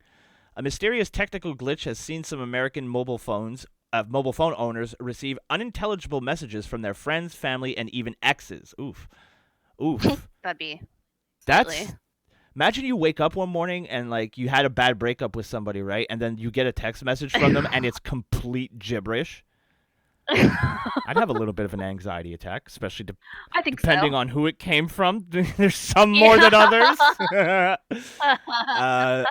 A mysterious technical glitch has seen some American mobile phone owners receive unintelligible messages from their friends, family, and even exes. Oof. That'd be. That's. Silly. Imagine you wake up one morning and like you had a bad breakup with somebody, right? And then you get a text message from them and it's complete gibberish. I'd have a little bit of an anxiety attack, especially depending on who it came from. There's some more than others.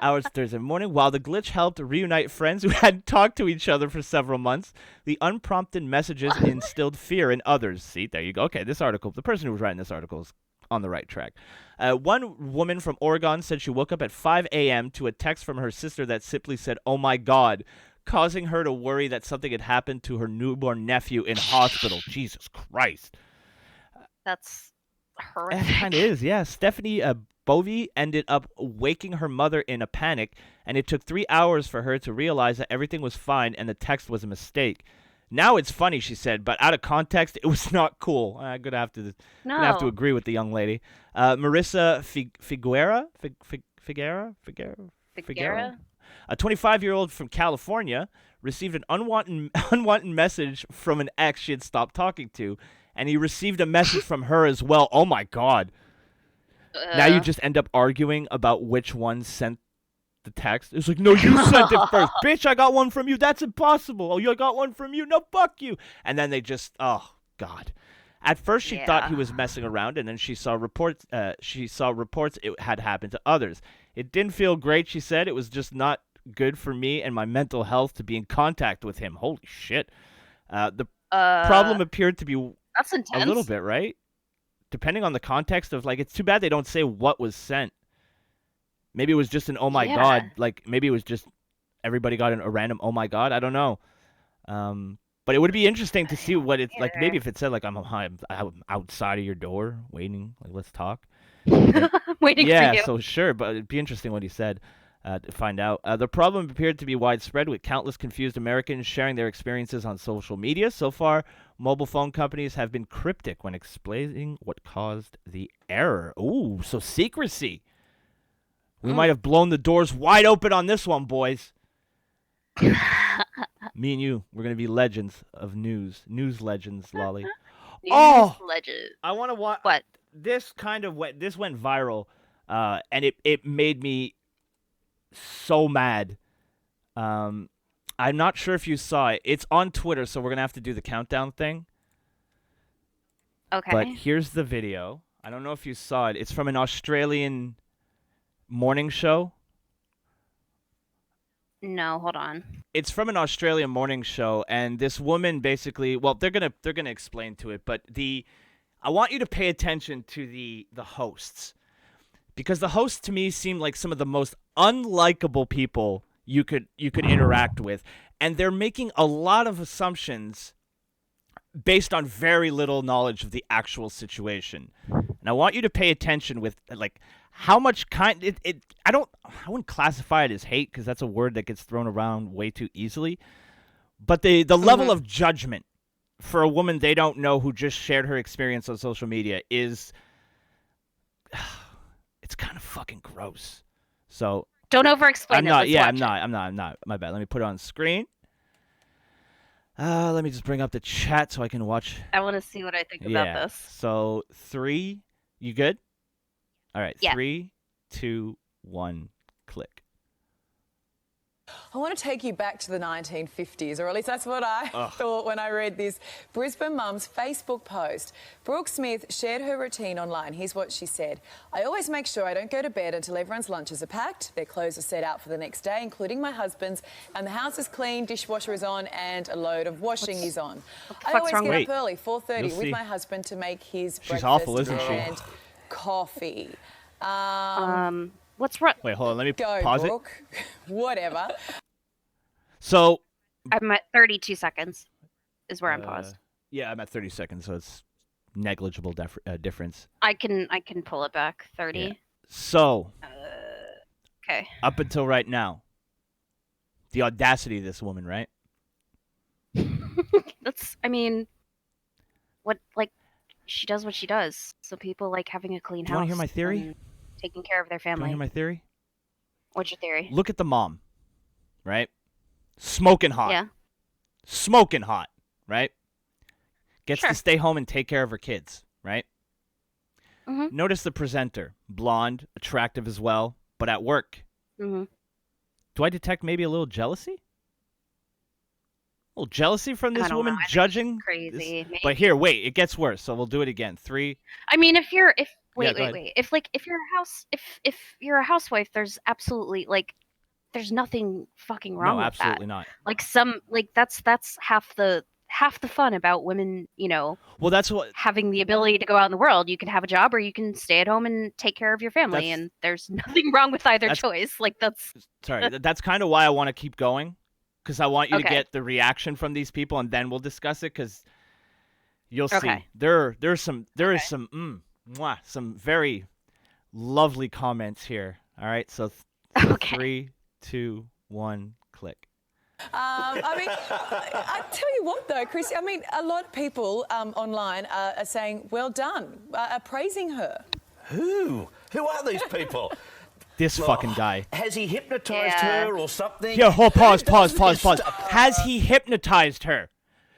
Hours Thursday morning. While the glitch helped reunite friends who hadn't talked to each other for several months, the unprompted messages instilled fear in others. See, there you go. Okay, the person who was writing this article is on the right track. One woman from Oregon said she woke up at 5 a.m. to a text from her sister that simply said, "Oh my God," causing her to worry that something had happened to her newborn nephew in hospital. Jesus Christ. That's horrific. It kind of is, yeah. Stephanie Bovey ended up waking her mother in a panic, and it took 3 hours for her to realize that everything was fine and the text was a mistake. Now it's funny, she said, but out of context, it was not cool. I'm gonna have to agree with the young lady. Marissa Figuera, a 25-year-old from California, received an unwanted message from an ex she had stopped talking to, and he received a message from her as well. Oh my God! Now you just end up arguing about which one sent the text. It's like, no, you sent it first. Bitch, I got one from you. That's impossible. Oh, I got one from you. No, fuck you. And then they just, oh God. At first, she thought he was messing around, and then she saw reports. It had happened to others. It didn't feel great, she said. It was just not good for me and my mental health to be in contact with him. Holy shit. The problem appeared to be that's intense. A little bit, right? Depending on the context of, like, it's too bad they don't say what was sent. Maybe it was just an oh my God. Like, maybe it was just everybody got a random oh my God. I don't know. But it would be interesting to see what it's like. Maybe if it said, like, I'm outside of your door waiting. Like, let's talk. Waiting for you. Yeah, so sure. But it'd be interesting what he said to find out. The problem appeared to be widespread, with countless confused Americans sharing their experiences on social media. So far, mobile phone companies have been cryptic when explaining what caused the error. Ooh, so secrecy. We might have blown the doors wide open on this one, boys. Me and you, we're going to be legends of news. News legends, Lolly. News legends. I want to watch. What? This went viral, and it made me so mad. I'm not sure if you saw it. It's on Twitter, so we're going to have to do the countdown thing. Okay. But here's the video. I don't know if you saw it. It's from an Australian morning show. No, hold on. It's from an Australian morning show, and this woman basically, well, they're gonna explain to it, but I want you to pay attention to the hosts, because the hosts to me seem like some of the most unlikable people you could interact with, and they're making a lot of assumptions based on very little knowledge of the actual situation. And I want you to pay attention with, like, how much I wouldn't classify it as hate, because that's a word that gets thrown around way too easily. But the level of judgment for a woman they don't know who just shared her experience on social media is, it's kind of fucking gross. So don't over-explain it. I'm not. My bad. Let me put it on screen. Let me just bring up the chat so I can watch. I want to see what I think about this. So 3, you good? All right, yeah. 3, 2, 1, click. I want to take you back to the 1950s, or at least that's what I thought when I read this Brisbane mum's Facebook post. Brooke Smith shared her routine online. Here's what she said. I always make sure I don't go to bed until everyone's lunches are packed, their clothes are set out for the next day, including my husband's, and the house is clean, dishwasher is on, and a load of washing is on. I always get up early, 4:30, with my husband to make his breakfast awful, isn't she? and coffee. What's wrong? Wait, hold on. Let me Go, pause Brooke. Whatever. So, I'm at 32 seconds is where I'm paused. yeah, I'm at 30 seconds, so it's negligible difference. I can pull it back. 30. Yeah. So, Okay. up until right now, the audacity of this woman, right? I mean, she does what she does. So people like having a clean Do you house. want to hear my theory? and taking care of their Do you want family. to hear my theory? What's your theory? Look at the mom, right? Smoking hot. Yeah. Smoking hot, right? Gets Sure. to stay home and take care of her kids, right? Mhm. Notice the presenter. Blonde, attractive as well, but at work. Mhm. Do I detect maybe a little jealousy? A little jealousy from I this don't woman know. I think judging? it's crazy. But Maybe. here, wait, it gets worse. So we'll do it again. 3. I mean, if go ahead. if you're a house, if you're a housewife, there's absolutely there's nothing fucking wrong No, with absolutely that. not. That's half the fun about women, Well, that's what. having the ability to go out in the world. You can have a job or you can stay at home and take care of your family, That's- and there's nothing wrong with either that's- choice. Like that's Sorry, that's kind of why I want to keep going, because I want you to Okay. get the reaction from these people, and then we'll discuss it. Because you'll see Okay. there is some some very lovely comments here. All right, so okay. 3, 2, 1, click. I mean, I tell you what, though, Chris. I mean, a lot of people online are saying, "Well done," are praising her. Who are these people? This fucking guy. Has he hypnotized Yeah. her or something? Here, hold, pause. Who does this stuff? Has he hypnotized her?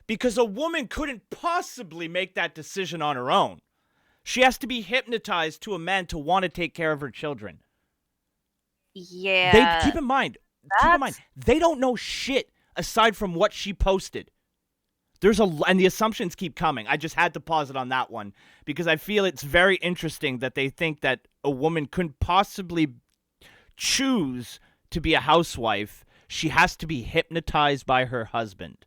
Because a woman couldn't possibly make that decision on her own. She has to be hypnotized to a man to want to take care of her children. Yeah. Keep in mind, they don't know shit aside from what she posted. And the assumptions keep coming. I just had to pause it on that one because I feel it's very interesting that they think that a woman couldn't possibly choose to be a housewife. She has to be hypnotized by her husband.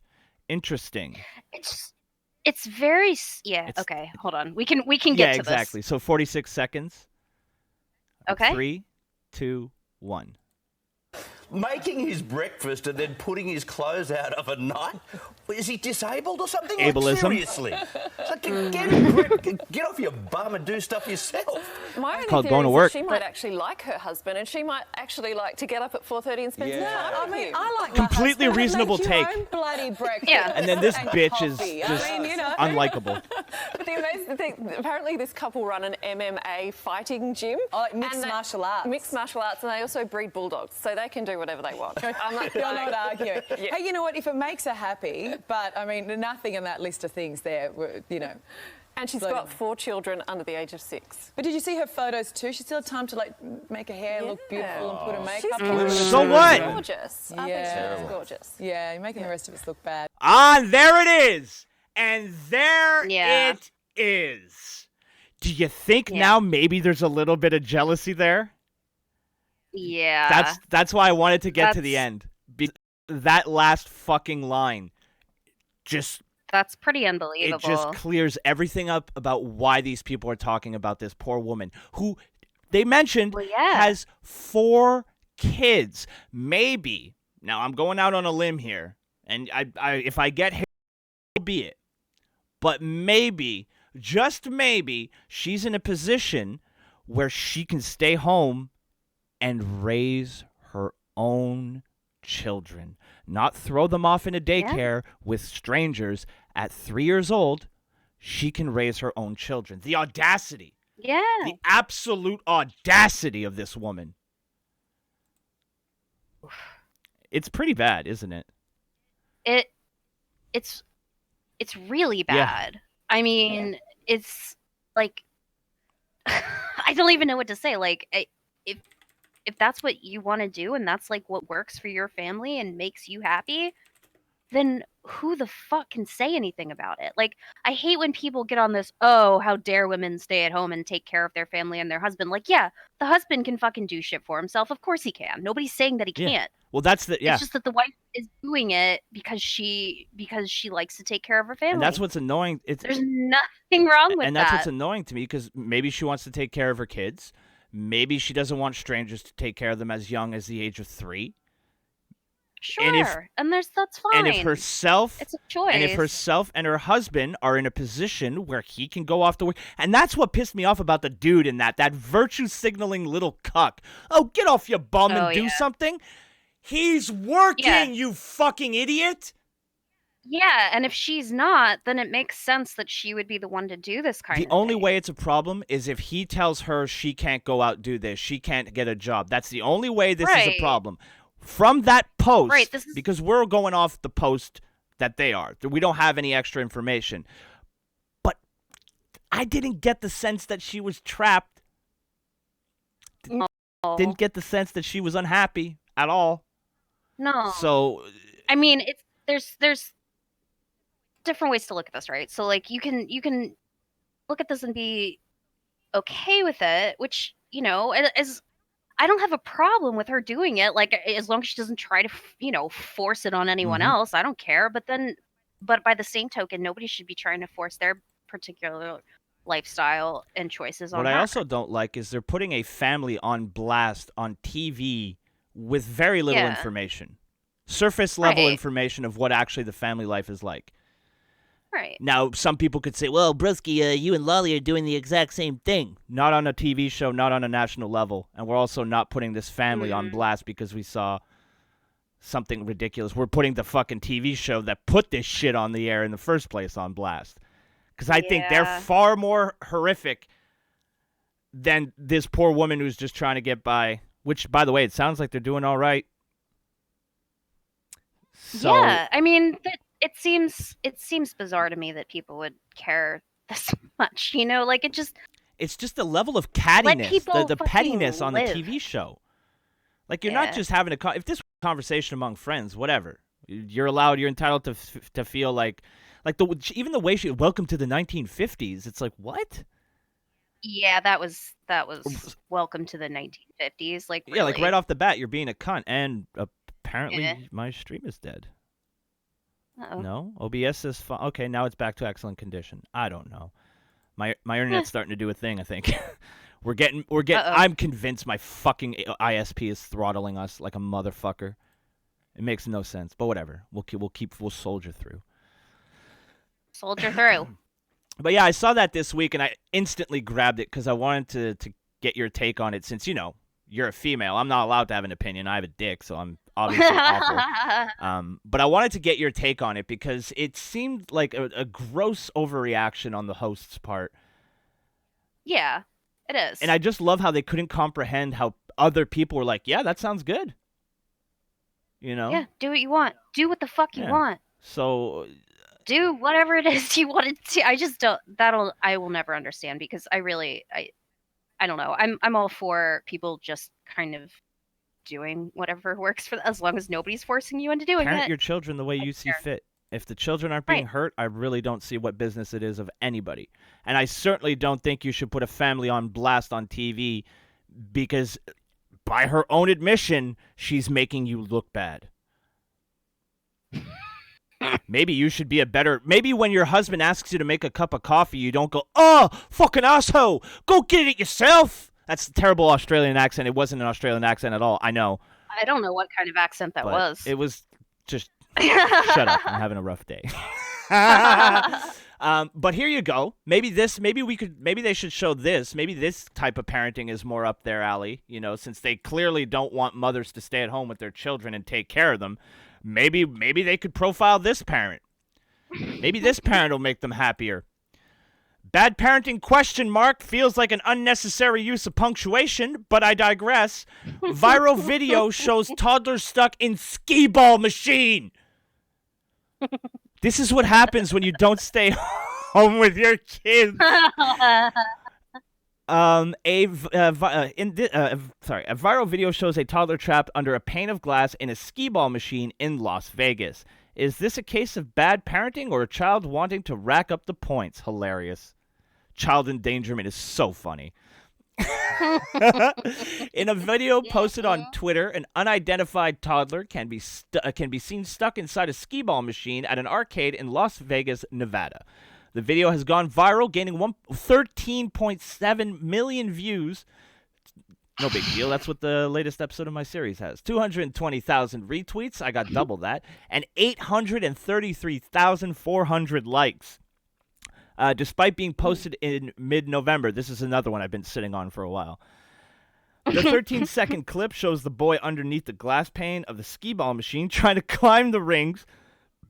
Interesting. It's very okay, hold on. We can get to exactly. So 46 seconds. this. Okay. 3, 2, 1. Making his breakfast and then putting his clothes out of a night? Is he disabled or something? Ableism. Seriously. It's like, get a grip, get off your bum and do stuff yourself. My only called theory going to is work. that she might actually like her husband, and she might actually like to get up at 4:30 and spend some time I with mean, him. I like Completely my husband. reasonable Make take. your own bloody breakfast. Yeah. And then this bitch is coffee. just I mean, unlikable. But the amazing thing, apparently this couple run an MMA fighting gym. Oh, like mixed and martial arts. Mixed martial arts, and they also breed bulldogs, so they can do whatever they want. I'm like, You're not arguing. Yeah. Hey, you know what? If it makes her happy, but I mean, nothing in that list of things there, And she's Bloody- got 4 children under the age of 6. But did you see her photos too? She still had time to make her hair look beautiful and put her She's makeup on. So what? Gorgeous. I think she's gorgeous. Yeah, you're making the rest of us look bad. There it is. And there Yeah. it is. Do you think Yeah. now maybe there's a little bit of jealousy there? Yeah. That's why I wanted to get to the That's- end. That last fucking line That's pretty it unbelievable. just clears everything up about why these people are talking about this poor woman who they mentioned Well, yeah. has 4 kids. Maybe. Now I'm going out on a limb here, and I if I get hit, so be it. But maybe, just maybe, she's in a position where she can stay home and raise her own children, not throw them off in a daycare with strangers. At 3 years old, she can raise her own children. The audacity, Yeah. the absolute audacity of this woman. It's pretty bad, isn't it? It's really Yeah. bad. I mean, it's like I don't even know what to say. Like, if that's what you want to do and that's like what works for your family and makes you happy, then who the fuck can say anything about it? Like, I hate when people get on this, oh, how dare women stay at home and take care of their family and their husband. Like, yeah, the husband can fucking do shit for himself. Of course he can. Nobody's saying that he Yeah. can't. Well, that's the It's just that the wife is doing it because she likes to take care of her family. and that's what's annoying. There's nothing wrong with and that. that's what's annoying to me, because maybe she wants to take care of her kids. Maybe she doesn't want strangers to take care of them as young as the age of 3. Sure, and that's fine. And if herself, it's a choice. And if herself and her husband are in a position where he can go off to work, and that's what pissed me off about the dude in that virtue signaling little cuck. Oh, get off your bum and do something. He's working, you fucking idiot. Yeah, and if she's not, then it makes sense that she would be the one to do this kind of thing. The only way it's a problem is if he tells her she can't go out and do this, she can't get a job. That's the only way this is a problem. From that post, because we're going off the post that they are. We don't have any extra information. But I didn't get the sense that she was trapped. No. Didn't get the sense that she was unhappy at all. No. So, I mean, there's different ways to look at this, right? So like you can look at this and be okay with it, which, you know, as I don't have a problem with her doing it, like as long as she doesn't try to, force it on anyone else. I don't care. But by the same token, nobody should be trying to force their particular lifestyle and choices on her. What I also don't like is they're putting a family on blast on TV with very little information. Surface level information of what actually the family life is like. Right. Now, some people could say, well, Broski, you and Lolly are doing the exact same thing. Not on a TV show, not on a national level. And we're also not putting this family on blast because we saw something ridiculous. We're putting the fucking TV show that put this shit on the air in the first place on blast. Because I think they're far more horrific than this poor woman who's just trying to get by. Which, by the way, it sounds like they're doing all right. So, yeah, I mean, it seems bizarre to me that people would care this much. You know, like it's just the level of cattiness, the pettiness on the TV show. Like you're not just having if this was a conversation among friends, whatever. You're entitled to feel like even the way welcome to the 1950s. It's like, what? Yeah, that was welcome to the 1950s. Like, really. Yeah, like right off the bat, you're being a cunt, and apparently my stream is dead. Uh-oh. No, OBS is fine. Okay, now it's back to excellent condition. I don't know. My internet's starting to do a thing. I think we're getting. I'm convinced my fucking ISP is throttling us like a motherfucker. It makes no sense, but whatever. We'll soldier through. Soldier through. But yeah, I saw that this week and I instantly grabbed it because I wanted to get your take on it. Since you're a female, I'm not allowed to have an opinion. I have a dick, so I'm obviously awful. But I wanted to get your take on it because it seemed like a gross overreaction on the host's part. Yeah, it is. And I just love how they couldn't comprehend how other people were like, yeah, that sounds good. You know? Yeah, do what you want. Do what the fuck you want. So do whatever it is you wanted to. I just don't. I will never understand because I don't know. I'm all for people just kind of doing whatever works for them, as long as nobody's forcing you into doing it. Parent your children the way you see fit. If the children aren't being hurt, I really don't see what business it is of anybody. And I certainly don't think you should put a family on blast on TV because, by her own admission, she's making you look bad. Maybe you should be maybe when your husband asks you to make a cup of coffee, you don't go, oh, fucking asshole, go get it yourself. That's a terrible Australian accent. It wasn't an Australian accent at all. I know. I don't know what kind of accent that was. It was just, shut up. I'm having a rough day. But here you go. Maybe they should show this. Maybe this type of parenting is more up their alley, since they clearly don't want mothers to stay at home with their children and take care of them. Maybe they could profile this parent. Maybe this parent will make them happier. Bad parenting ? Feels like an unnecessary use of punctuation, but I digress. Viral video shows toddler stuck in skee ball machine. This is what happens when you don't stay home with your kids. A viral video shows a toddler trapped under a pane of glass in a skee-ball machine in Las Vegas. Is this a case of bad parenting or a child wanting to rack up the points? Hilarious. Child endangerment is so funny. In a video posted on Twitter, an unidentified toddler can be seen stuck inside a skee-ball machine at an arcade in Las Vegas, Nevada. The video has gone viral, gaining 13.7 million views. No big deal. That's what the latest episode of my series has. 220,000 retweets. I got double that. And 833,400 likes. Despite being posted in mid-November, this is another one I've been sitting on for a while. The 13-second clip shows the boy underneath the glass pane of the skee-ball machine trying to climb the rings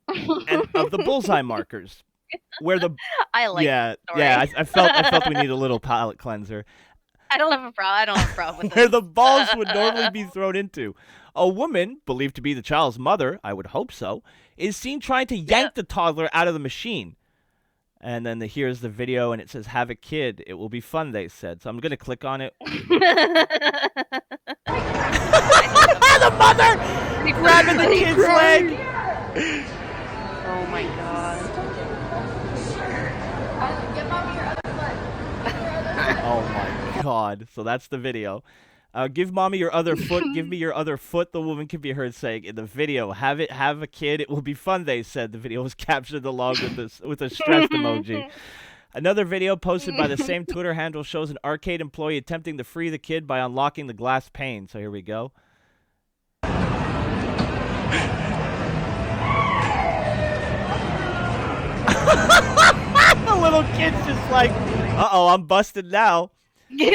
of the bullseye markers. Where the I like yeah that story. yeah I felt we need a little palate cleanser. I don't have a problem with Where this. the balls would normally be thrown into. A woman, believed to be the child's mother, I would hope so, is seen trying to yank the toddler out of the machine. And then here's the video, and it says, "Have a kid. It will be fun," they said. So I'm going to click on it. The mother grabbing the kid's leg. Oh my god. Oh my god. So that's the video. Give mommy your other foot. Give me your other foot. The woman can be heard saying in the video, have a kid. It will be fun, they said. The video was captioned along with a stressed emoji. Another video posted by the same Twitter handle shows an arcade employee attempting to free the kid by unlocking the glass pane. So here we go. The little kid's just like, uh-oh, I'm busted now. He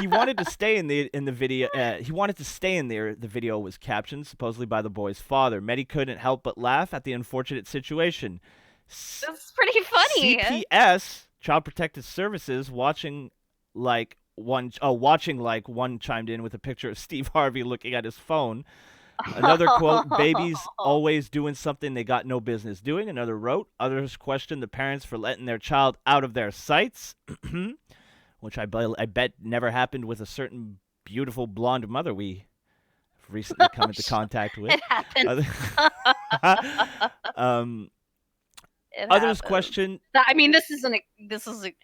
wanted to stay in the video. He wanted to stay in there. The video was captioned supposedly by the boy's father. Many couldn't help but laugh at the unfortunate situation. That's pretty funny. CPS, Child Protective Services, watching like one chimed in with a picture of Steve Harvey looking at his phone. Another quote, "Babies always doing something they got no business doing." Another wrote, "Others questioned the parents for letting their child out of their sights," which I bet never happened with a certain beautiful blonde mother we have recently come into contact with. It happened. Others question. I mean, this is an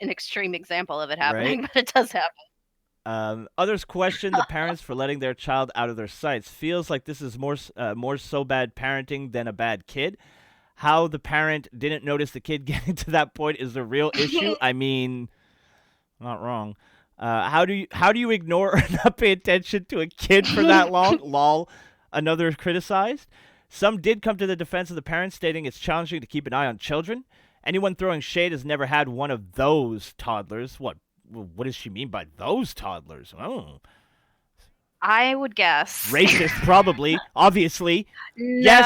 extreme example of it happening, Right? but it does happen. Others question the parents for letting their child out of their sights. Feels like this is more so bad parenting than a bad kid. How the parent didn't notice the kid getting to that point is the real issue. I mean, not wrong. How do you ignore or not pay attention to a kid for that long? Lol. Another criticized. Some did come to the defense of the parents, stating it's challenging to keep an eye on children. Anyone throwing shade has never had one of those toddlers. What does she mean by those toddlers? Oh. I would guess. Racist, probably. Obviously. No, Yes.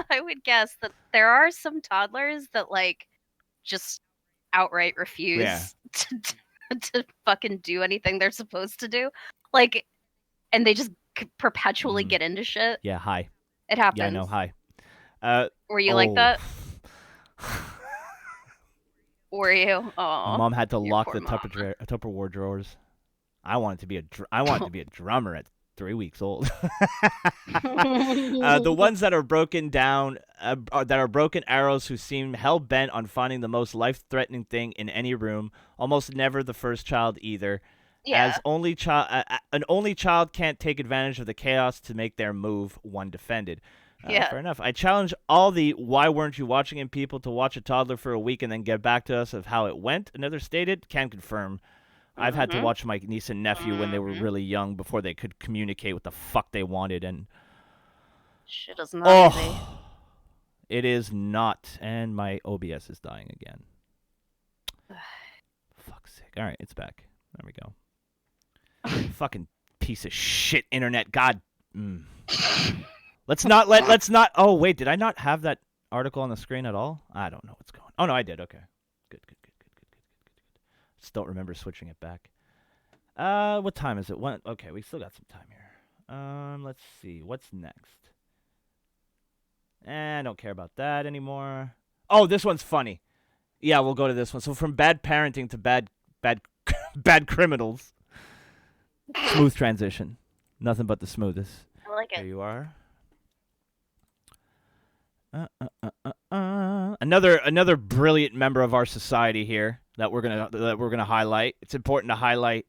I would guess that there are some toddlers that like just outright refuse to fucking do anything they're supposed to do. Like, and they just perpetually get into shit. Yeah, hi. It happens. Yeah, I know, hi. Were you like that? Were you? Oh, Mom had to lock the poor Tupperware drawers. I wanted to be a drummer at 3 weeks old. The ones that are broken down, that are broken arrows who seem hell bent on finding the most life-threatening thing in any room. Almost never the first child either. Yeah. As an only child can't take advantage of the chaos to make their move. One defended. Yeah. Fair enough. I challenge all the "why weren't you watching" in people to watch a toddler for a week and then get back to us of how it went. Another stated, can confirm. I've had to watch my niece and nephew when they were really young before they could communicate what the fuck they wanted, and shit is not easy. It is not. And my OBS is dying again. Fuck's sake. All right, it's back. There we go. Fucking piece of shit internet. God. Let's not. Oh wait, did I not have that article on the screen at all? I don't know what's going on. Oh no, I did. Okay. Good. Just don't remember switching it back. What time is it? Okay, we still got some time here. Let's see. What's next? I don't care about that anymore. Oh, this one's funny. Yeah, we'll go to this one. So from bad parenting to bad bad criminals. Smooth transition. Nothing but the smoothest. I like There it. you are. Another brilliant member of our society here that we're gonna highlight. It's important to highlight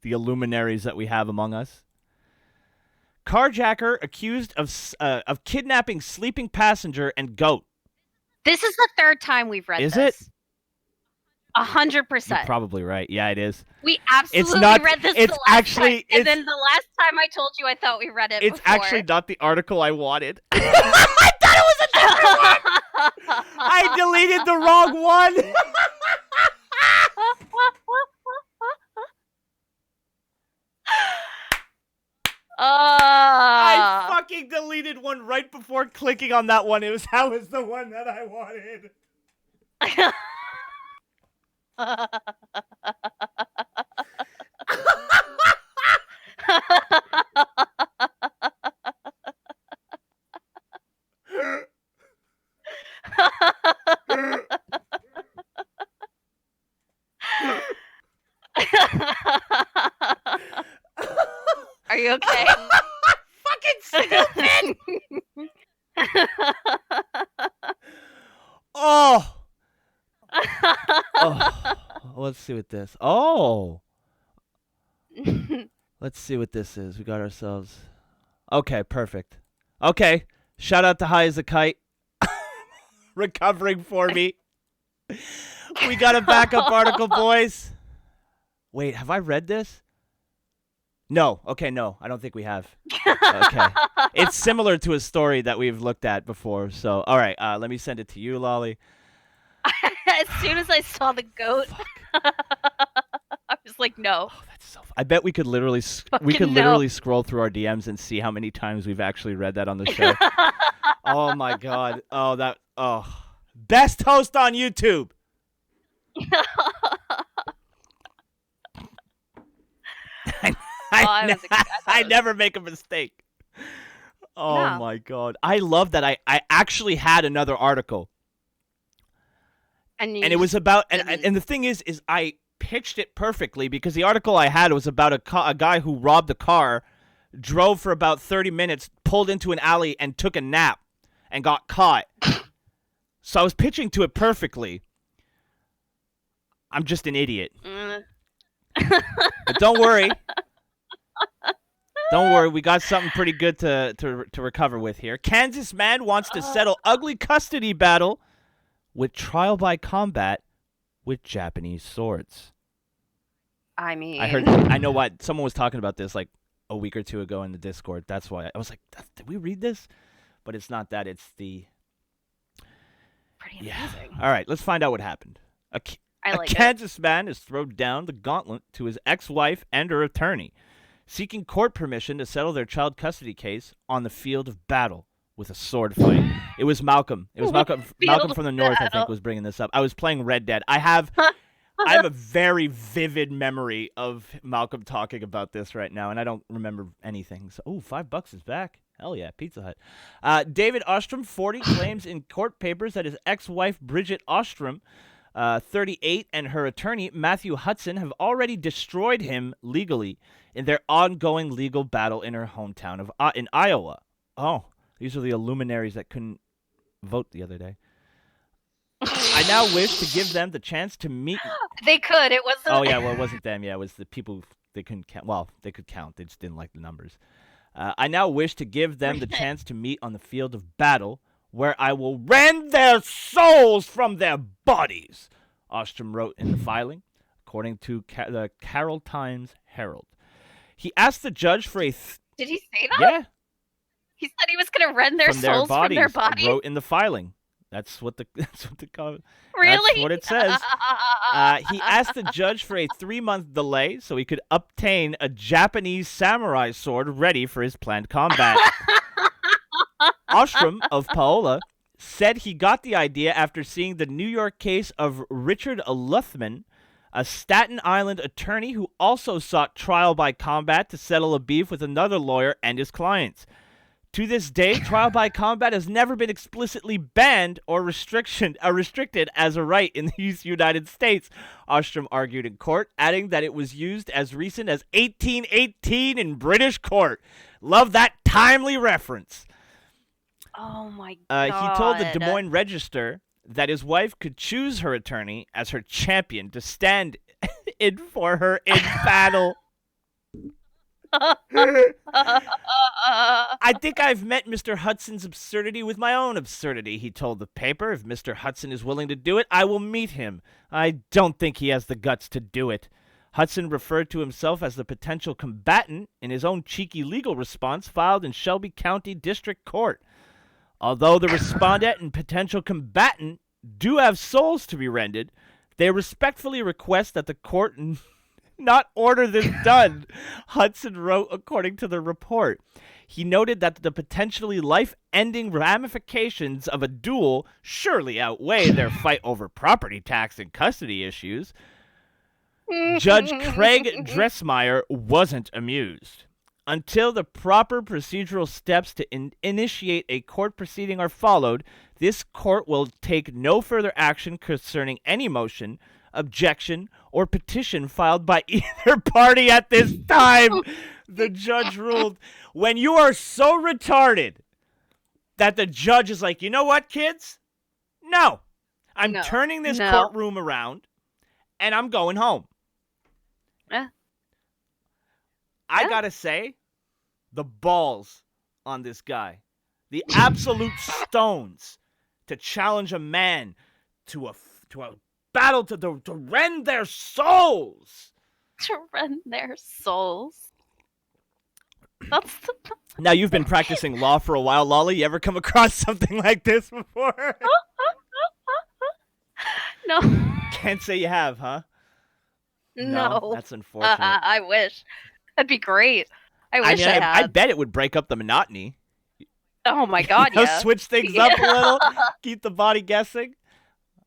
the illuminaries that we have among us. Carjacker accused of kidnapping sleeping passenger and goat. This is the third time we've read Is this. it? 100%. You're probably right. Yeah, it is. We absolutely not- read this it's the last actually- time. And it's- then the last time I told you I thought we read it It's before. actually not the article I wanted. I thought it was a different one. I deleted the wrong one. I fucking deleted one right before clicking on that one. That was the one that I wanted. Are you okay? Fucking stupid. Oh. Let's see what this. Oh. Let's see what this is. We got ourselves. Okay, perfect. Okay. Shout out to High as a Kite. Recovering for me. We got a backup article, boys. Wait, have I read this? No. Okay, no. I don't think we have. Okay. It's similar to a story that we've looked at before. So, all right. Let me send it to you, Lolly. As soon as I saw the goat, I was like, no. Oh, that's so. I bet we could literally Fucking literally scroll through our DMs and see how many times we've actually read that on the show. Oh my god. Oh, best host on YouTube. I never make a mistake. Oh No. my god. I love that I actually had another article. And It was about and the thing is I pitched it perfectly because the article I had was about a guy who robbed a car, drove for about 30 minutes, pulled into an alley and took a nap and got caught. So I was pitching to it perfectly. I'm just an idiot. But don't worry. Don't worry, we got something pretty good to recover with here. Kansas man wants to settle ugly custody battle with trial by combat with Japanese swords. I mean, I know what someone was talking about this like a week or two ago in the Discord. That's why I was like, did we read this? But it's not that. It's the pretty amazing. All right, let's find out what happened. A Kansas man has thrown down the gauntlet to his ex-wife and her attorney, seeking court permission to settle their child custody case on the field of battle with a sword fight. It was Malcolm. It was Malcolm from the North, I think, was bringing this up. I was playing Red Dead. I have a very vivid memory of Malcolm talking about this right now, and I don't remember anything. So, $5 is back. Hell yeah, Pizza Hut. David Ostrom, 40, claims in court papers that his ex-wife, Bridget Ostrom, 38, and her attorney, Matthew Hudson, have already destroyed him legally in their ongoing legal battle in her hometown of in Iowa. Oh, these are the luminaries that couldn't vote the other day. I now wish to give them the chance to meet. They could. It wasn't. Oh, yeah, well, it wasn't them. Yeah, it was the people. They couldn't count. Well, they could count. They just didn't like the numbers. I now wish to give them the chance to meet on the field of battle, where I will rend their souls from their bodies, Ostrom wrote in the filing, according to the Carroll Times Herald. He asked the judge for a... Did he say that? Yeah. He said he was going to rend their souls from their bodies? Wrote in the filing. That's what the Really? That's what it says. He asked the judge for a 3-month delay so he could obtain a Japanese samurai sword ready for his planned combat. Ostrom of Paola said he got the idea after seeing the New York case of Richard Luthman, a Staten Island attorney who also sought trial by combat to settle a beef with another lawyer and his clients. To this day, trial by combat has never been explicitly banned or restricted as a right in the United States, Ostrom argued in court, adding that it was used as recent as 1818 in British court. Love that timely reference. Oh my God. He told the Des Moines Register that his wife could choose her attorney as her champion to stand in for her in battle. I think I've met Mr. Hudson's absurdity with my own absurdity, he told the paper. If Mr. Hudson is willing to do it, I will meet him. I don't think he has the guts to do it. Hudson referred to himself as the potential combatant in his own cheeky legal response filed in Shelby County District Court. Although the respondent and potential combatant do have souls to be rendered, they respectfully request that the court not order this done, Hudson wrote according to the report. He noted that the potentially life-ending ramifications of a duel surely outweigh their fight over property tax and custody issues. Judge Craig Dressmeyer wasn't amused. Until the proper procedural steps to initiate a court proceeding are followed, this court will take no further action concerning any motion, objection, or petition filed by either party at this time, the judge ruled. When you are so retarded that the judge is like, you know what, kids? No. I'm turning this courtroom around, and I'm going home. I gotta say, the balls on this guy. The absolute stones to challenge a man to a battle to rend their souls. To rend their souls. That's the... Now, you've been practicing law for a while, Lolly. You ever come across something like this before? No. Can't say you have, huh? No. That's unfortunate. I wish. That'd be great. I wish I had. I bet it would break up the monotony. Oh my God, yeah. Switch things up a little. Keep the body guessing.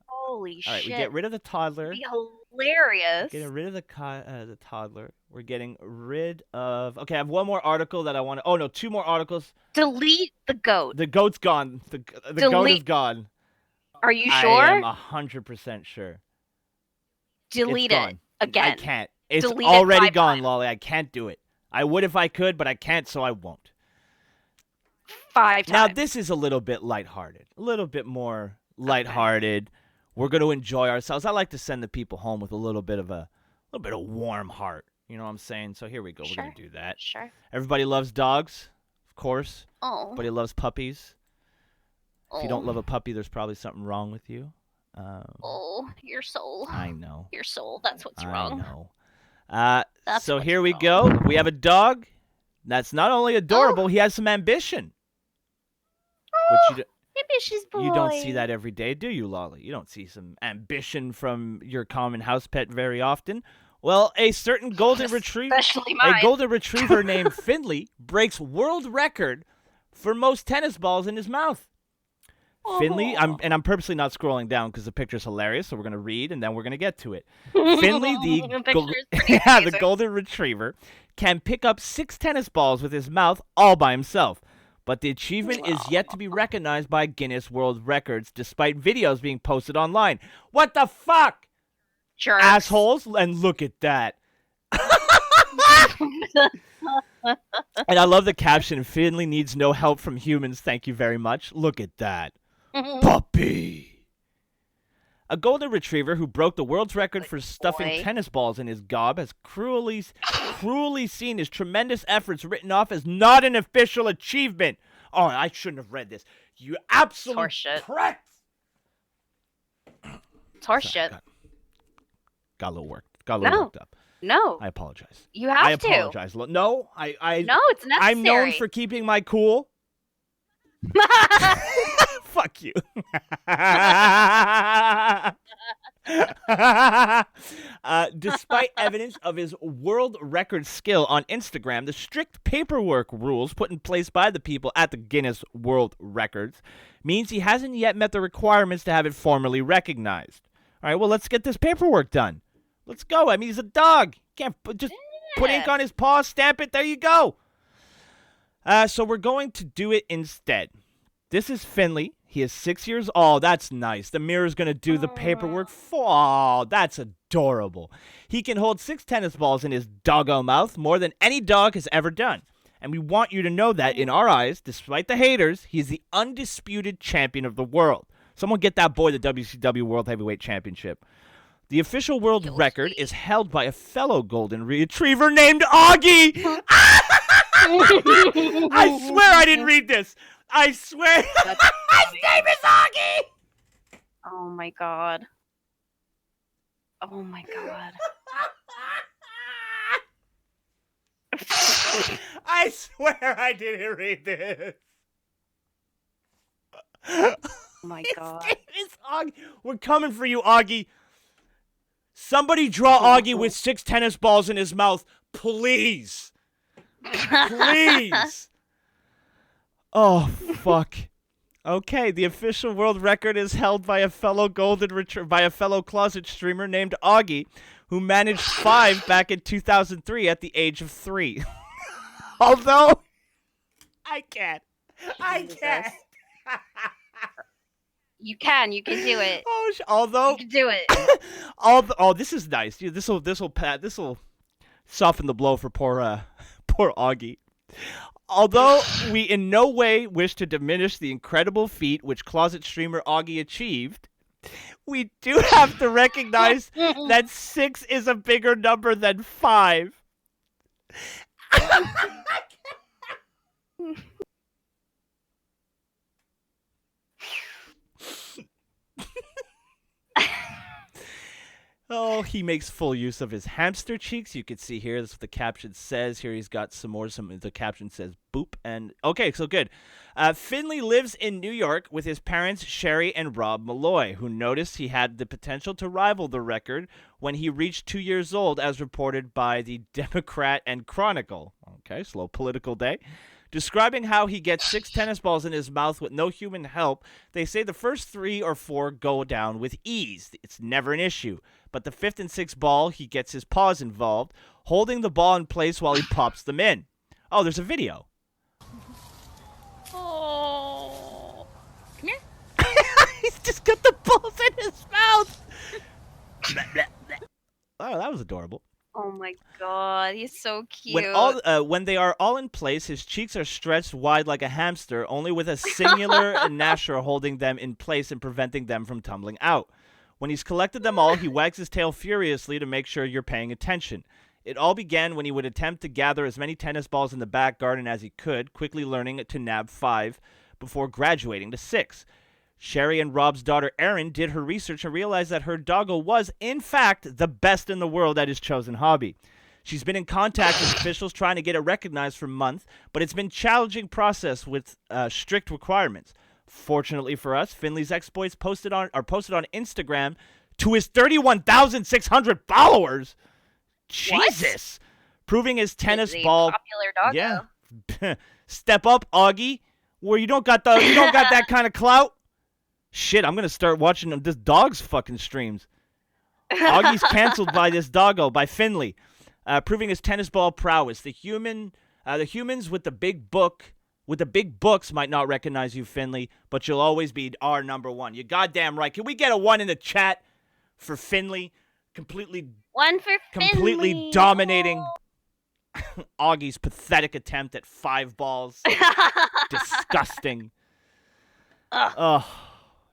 Holy shit. All right, we get rid of the toddler. That'd be hilarious. Getting rid of the toddler. We're getting rid of... Okay, I have one more article that I want to... Oh, no, two more articles. Delete the goat. The goat's gone. The goat is gone. Are you sure? I am 100% sure. Delete it again. I can't. It's Delete already it gone, times. Lolly. I can't do it. I would if I could, but I can't, so I won't. 5 times. Now, this is a little bit lighthearted. A little bit more lighthearted. We're going to enjoy ourselves. I like to send the people home with a little bit of warm heart. You know what I'm saying? So here we go. Sure. We're going to do that. Sure. Everybody loves dogs, of course. Oh. Everybody loves puppies. If you don't love a puppy, there's probably something wrong with you. Your soul. I know. Your soul. That's what's wrong. I know. So here we wrong. go. We have a dog that's not only adorable, he has some ambition. Which ambitious boy. you don't see that every day, do you, Lolly? You don't see some ambition from your common house pet very often. Well, a certain golden retriever, Especially mine. a golden retriever named Finley, breaks world record for most tennis balls in his mouth. Finley, I'm purposely not scrolling down because the picture's hilarious, so we're going to read and then we're going to get to it. Finley, the golden retriever, can pick up 6 tennis balls with his mouth all by himself. But the achievement is yet to be recognized by Guinness World Records, despite videos being posted online. What the fuck? Jerks. Assholes? And look at that. And I love the caption, Finley needs no help from humans, thank you very much. Look at that. Puppy. A golden retriever who broke the world's record for stuffing tennis balls in his gob has cruelly seen his tremendous efforts written off as not an official achievement. Oh, I shouldn't have read this. You absolute pricks. It's horseshit. Got a little worked up. No. I apologize. You have to. I apologize. No, No, it's necessary. I'm known for keeping my cool. Fuck you. Despite evidence of his world record skill on Instagram, the strict paperwork rules put in place by the people at the Guinness World Records means he hasn't yet met the requirements to have it formally recognized. All right, well, let's get this paperwork done. Let's go. I mean, he's a dog. Can't just put ink on his paw, stamp it. There you go. So we're going to do it instead. This is Finley. He is 6 years old. That's nice. The mirror's going to do the paperwork for... Oh, that's adorable. He can hold 6 tennis balls in his doggo mouth more than any dog has ever done. And we want you to know that, in our eyes, despite the haters, he's the undisputed champion of the world. Someone get that boy the WCW World Heavyweight Championship. The official world record is held by a fellow golden retriever named Augie. I swear I didn't read this. I swear. His name is Augie. Oh my god. Oh my god. I swear I didn't read this. Oh my god. His name is Augie. We're coming for you, Augie. Somebody draw Augie with 6 tennis balls in his mouth, please. Please. Oh, fuck. Okay, the official world record is held by a fellow closet streamer named Augie, who managed 5 back in 2003 at the age of 3. Although, I can't. You can do it. Oh, although You can do it. this is nice. This will soften the blow for poor Augie. Although we in no way wish to diminish the incredible feat which closet streamer Augie achieved, we do have to recognize that 6 is a bigger number than 5. Oh, he makes full use of his hamster cheeks. You can see here, that's what the caption says. Here he's got the caption says, boop. And, okay, so good. Finley lives in New York with his parents, Sherry and Rob Malloy, who noticed he had the potential to rival the record when he reached 2 years old, as reported by the Democrat and Chronicle. Okay, slow political day. Describing how he gets 6 tennis balls in his mouth with no human help, they say the first 3 or 4 go down with ease. It's never an issue. But the 5th and 6th ball, he gets his paws involved, holding the ball in place while he pops them in. Oh, there's a video. Oh. Come here. He's just got the balls in his mouth. Oh, that was adorable. Oh my god, he's so cute. When they are all in place, his cheeks are stretched wide like a hamster, only with a singular gnasher holding them in place and preventing them from tumbling out. When he's collected them all, he wags his tail furiously to make sure you're paying attention. It all began when he would attempt to gather as many tennis balls in the back garden as he could, quickly learning to nab 5 before graduating to 6. Sherry and Rob's daughter Erin did her research and realized that her doggo was, in fact, the best in the world at his chosen hobby. She's been in contact with officials trying to get it recognized for months, but it's been a challenging process with strict requirements. Fortunately for us, Finley's exploits are posted on Instagram to his 31,600 followers. Jesus, proving his tennis ball popular doggo. Yeah, step up, Augie. Where you don't got that kind of clout. Shit, I'm gonna start watching this dog's fucking streams. Augie's canceled by this doggo by Finley, proving his tennis ball prowess. The humans with the big books might not recognize you, Finley, but you'll always be our number 1. You goddamn right. Can we get a 1 in the chat for Finley? Completely 1 for Finley. Completely dominating Augie's pathetic attempt at 5 balls. Disgusting. Oh,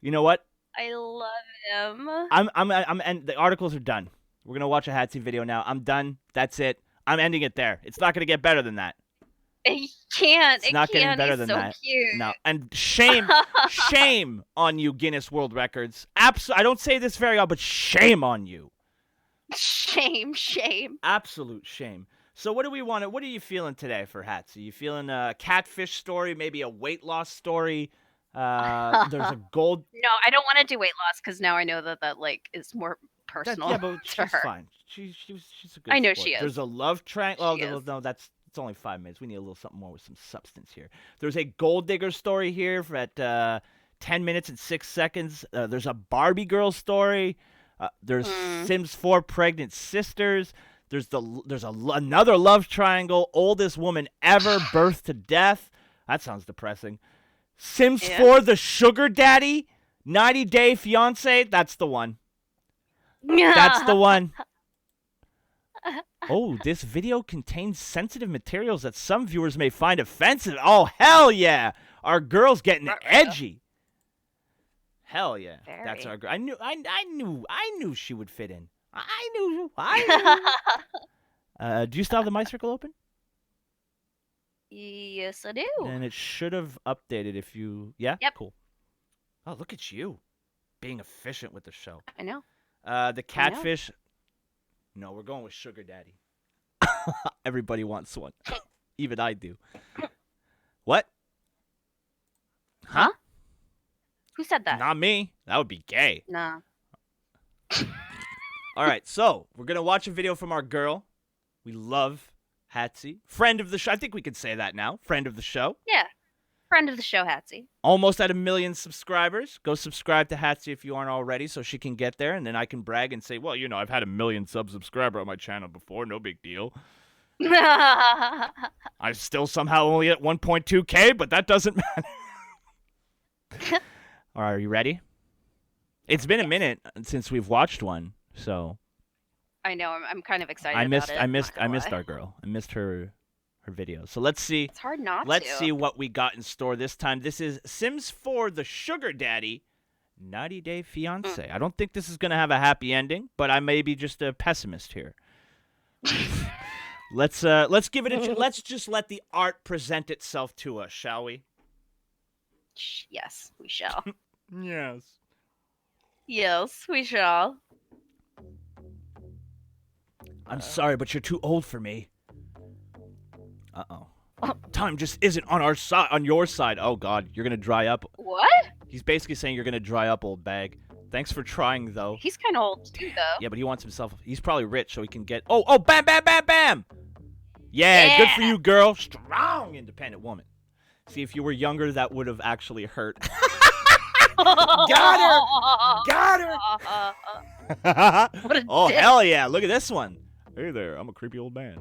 you know what? I love him. I'm and the articles are done. We're gonna watch a Hatsy video now. I'm done. That's it. I'm ending it there. It's not gonna get better than that. It can't. It's not getting better than so that. Cute. No. And shame on you, Guinness World Records. I don't say this very often, but shame on you. Shame. Absolute shame. So what do we want? What are you feeling today for Hatsy? You feeling a catfish story, maybe a weight loss story? There's a gold. No, I don't want to do weight loss because now I know that like is more personal. Yeah, but to she's her. fine. She's a good. I know sport. she is. There's a love triangle. She is. No, it's only 5 minutes. We need a little something more with some substance here. There's a gold digger story here at 10 minutes and 6 seconds. There's a Barbie girl story. There's Sims 4 pregnant sisters. There's another love triangle. Oldest woman ever, birth to death. That sounds depressing. Sims 4, the sugar daddy. 90 Day Fiance. That's the one. That's the one. Oh, this video contains sensitive materials that some viewers may find offensive. Oh, hell yeah. Our girl's getting edgy. Hell yeah. Very. That's our girl. I knew she would fit in. I knew. Do you still have the My Circle open? Yes, I do. And it should have updated if you... Yeah? Yep. Cool. Oh, look at you. Being efficient with the show. I know. The catfish... No, we're going with sugar daddy. Everybody wants one. Even I do. What? Huh? Who said that? Not me. That would be gay. Nah. All right, so we're going to watch a video from our girl. We love Hatsy. Friend of the show. I think we could say that now. Friend of the show. Yeah. Friend of the show, Hatsy. Almost at 1 million subscribers. Go subscribe to Hatsy if you aren't already so she can get there. And then I can brag and say, well, you know, I've had 1 million subscriber on my channel before. No big deal. I'm still somehow only at 1.2K, but that doesn't matter. All right, are you ready? It's been a minute since we've watched one, so... I know. I'm kind of excited I missed about it. our girl. I missed her video. So let's see. It's hard not to. Let's see what we got in store this time. This is Sims 4, the sugar daddy, 90 Day Fiance. I don't think this is going to have a happy ending, but I may be just a pessimist here. Let's give it a let's just let the art present itself to us, shall we? Yes, we shall. Yes. Yes, we shall. I'm sorry, but you're too old for me. Uh-oh. Time just isn't on our side, on your side. Oh, God, you're going to dry up. What? He's basically saying you're going to dry up, old bag. Thanks for trying, though. He's kind of old, too, though. Yeah, but he wants himself... He's probably rich, so he can get... Oh, bam, bam, bam, bam! Yeah, good for you, girl. Strong, independent woman. See, if you were younger, that would have actually hurt. Got her! What a Oh, dick. hell yeah. Look at this one. Hey there, I'm a creepy old man.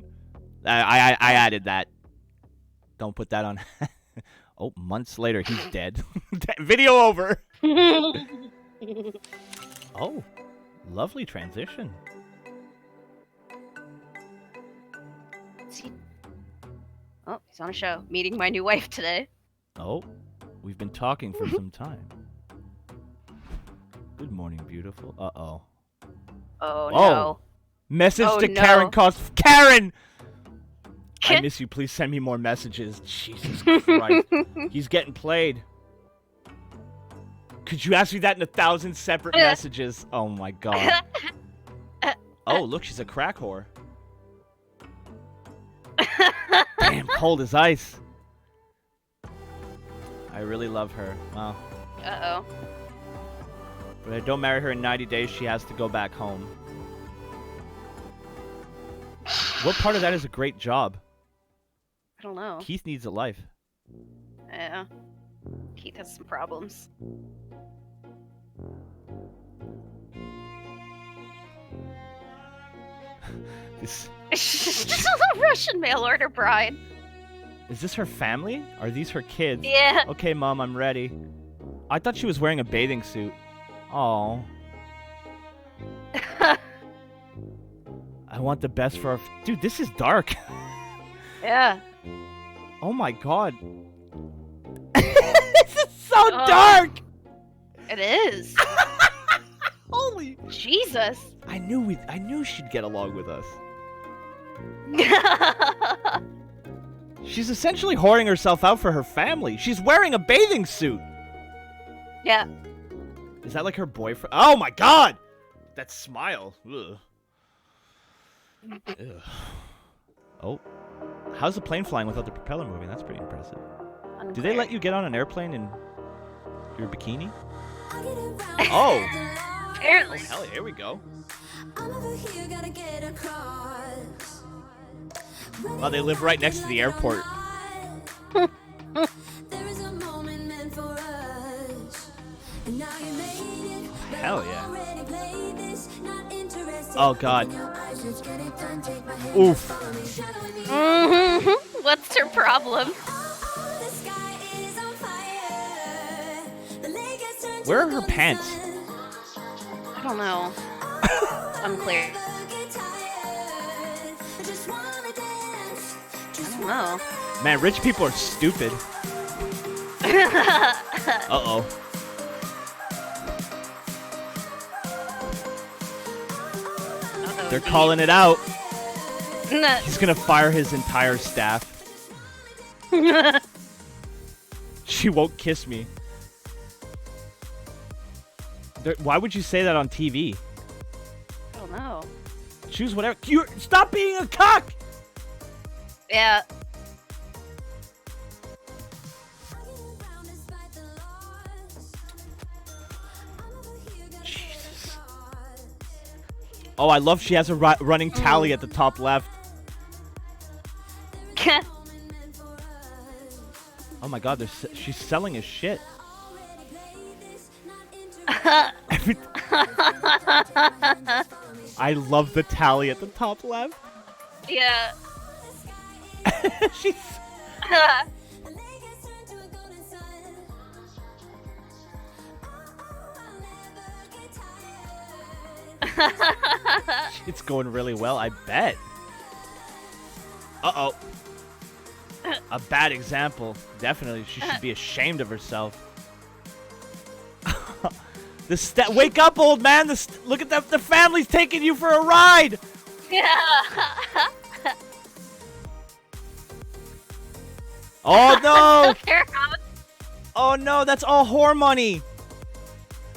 I added that. Don't put that on. Oh, months later, he's dead. Video over. Oh, lovely transition. Oh, he's on a show. Meeting my new wife today. Oh, we've been talking for some time. Good morning, beautiful. Uh-oh. Oh, no. Message Oh, to no. Karen costs... Karen! I miss you. Please send me more messages. Jesus Christ. He's getting played. Could you ask me that in 1,000 separate messages? Oh, my God. Oh, look, she's a crack whore. Damn, cold as ice. I really love her. Wow. Uh-oh. But I don't marry her in 90 days, she has to go back home. What part of that is a great job? I don't know. Keith needs a life. Yeah. Keith has some problems. This... Just a little Russian mail order bride. Is this her family? Are these her kids? Yeah. Okay, Mom, I'm ready. I thought she was wearing a bathing suit. Oh. I want the best for our... Dude, this is dark. Yeah. Oh my God. This is so dark! It is. Holy... Jesus. I knew she'd get along with us. She's essentially whoring herself out for her family. She's wearing a bathing suit. Yeah. Is that like her boyfriend? Oh my God! That smile. Ugh. Ugh. Oh. How's the plane flying without the propeller moving? That's pretty impressive. Do they let you get on an airplane in your bikini? Oh! Apparently. Oh, hell yeah, here we go. Oh, they live right next to the airport. Hell yeah. Oh, God. Oof. What's her problem? Where are her pants? I don't know. Unclear. I don't know. Man, rich people are stupid. Uh-oh. They're calling it out. He's gonna fire his entire staff. She won't kiss me. Why would you say that on TV? I don't know. Choose whatever. Stop being a cock! Yeah. Jesus. Oh, I love she has a running tally at the top left. Oh my god, she's selling his shit. I love the tally at the top left. Yeah. She's... It's going really well, I bet. Uh-oh. A bad example. Definitely, she should be ashamed of herself. Wake up, old man! Look at the family's taking you for a ride. Yeah. Oh no! Oh no, that's all whore money.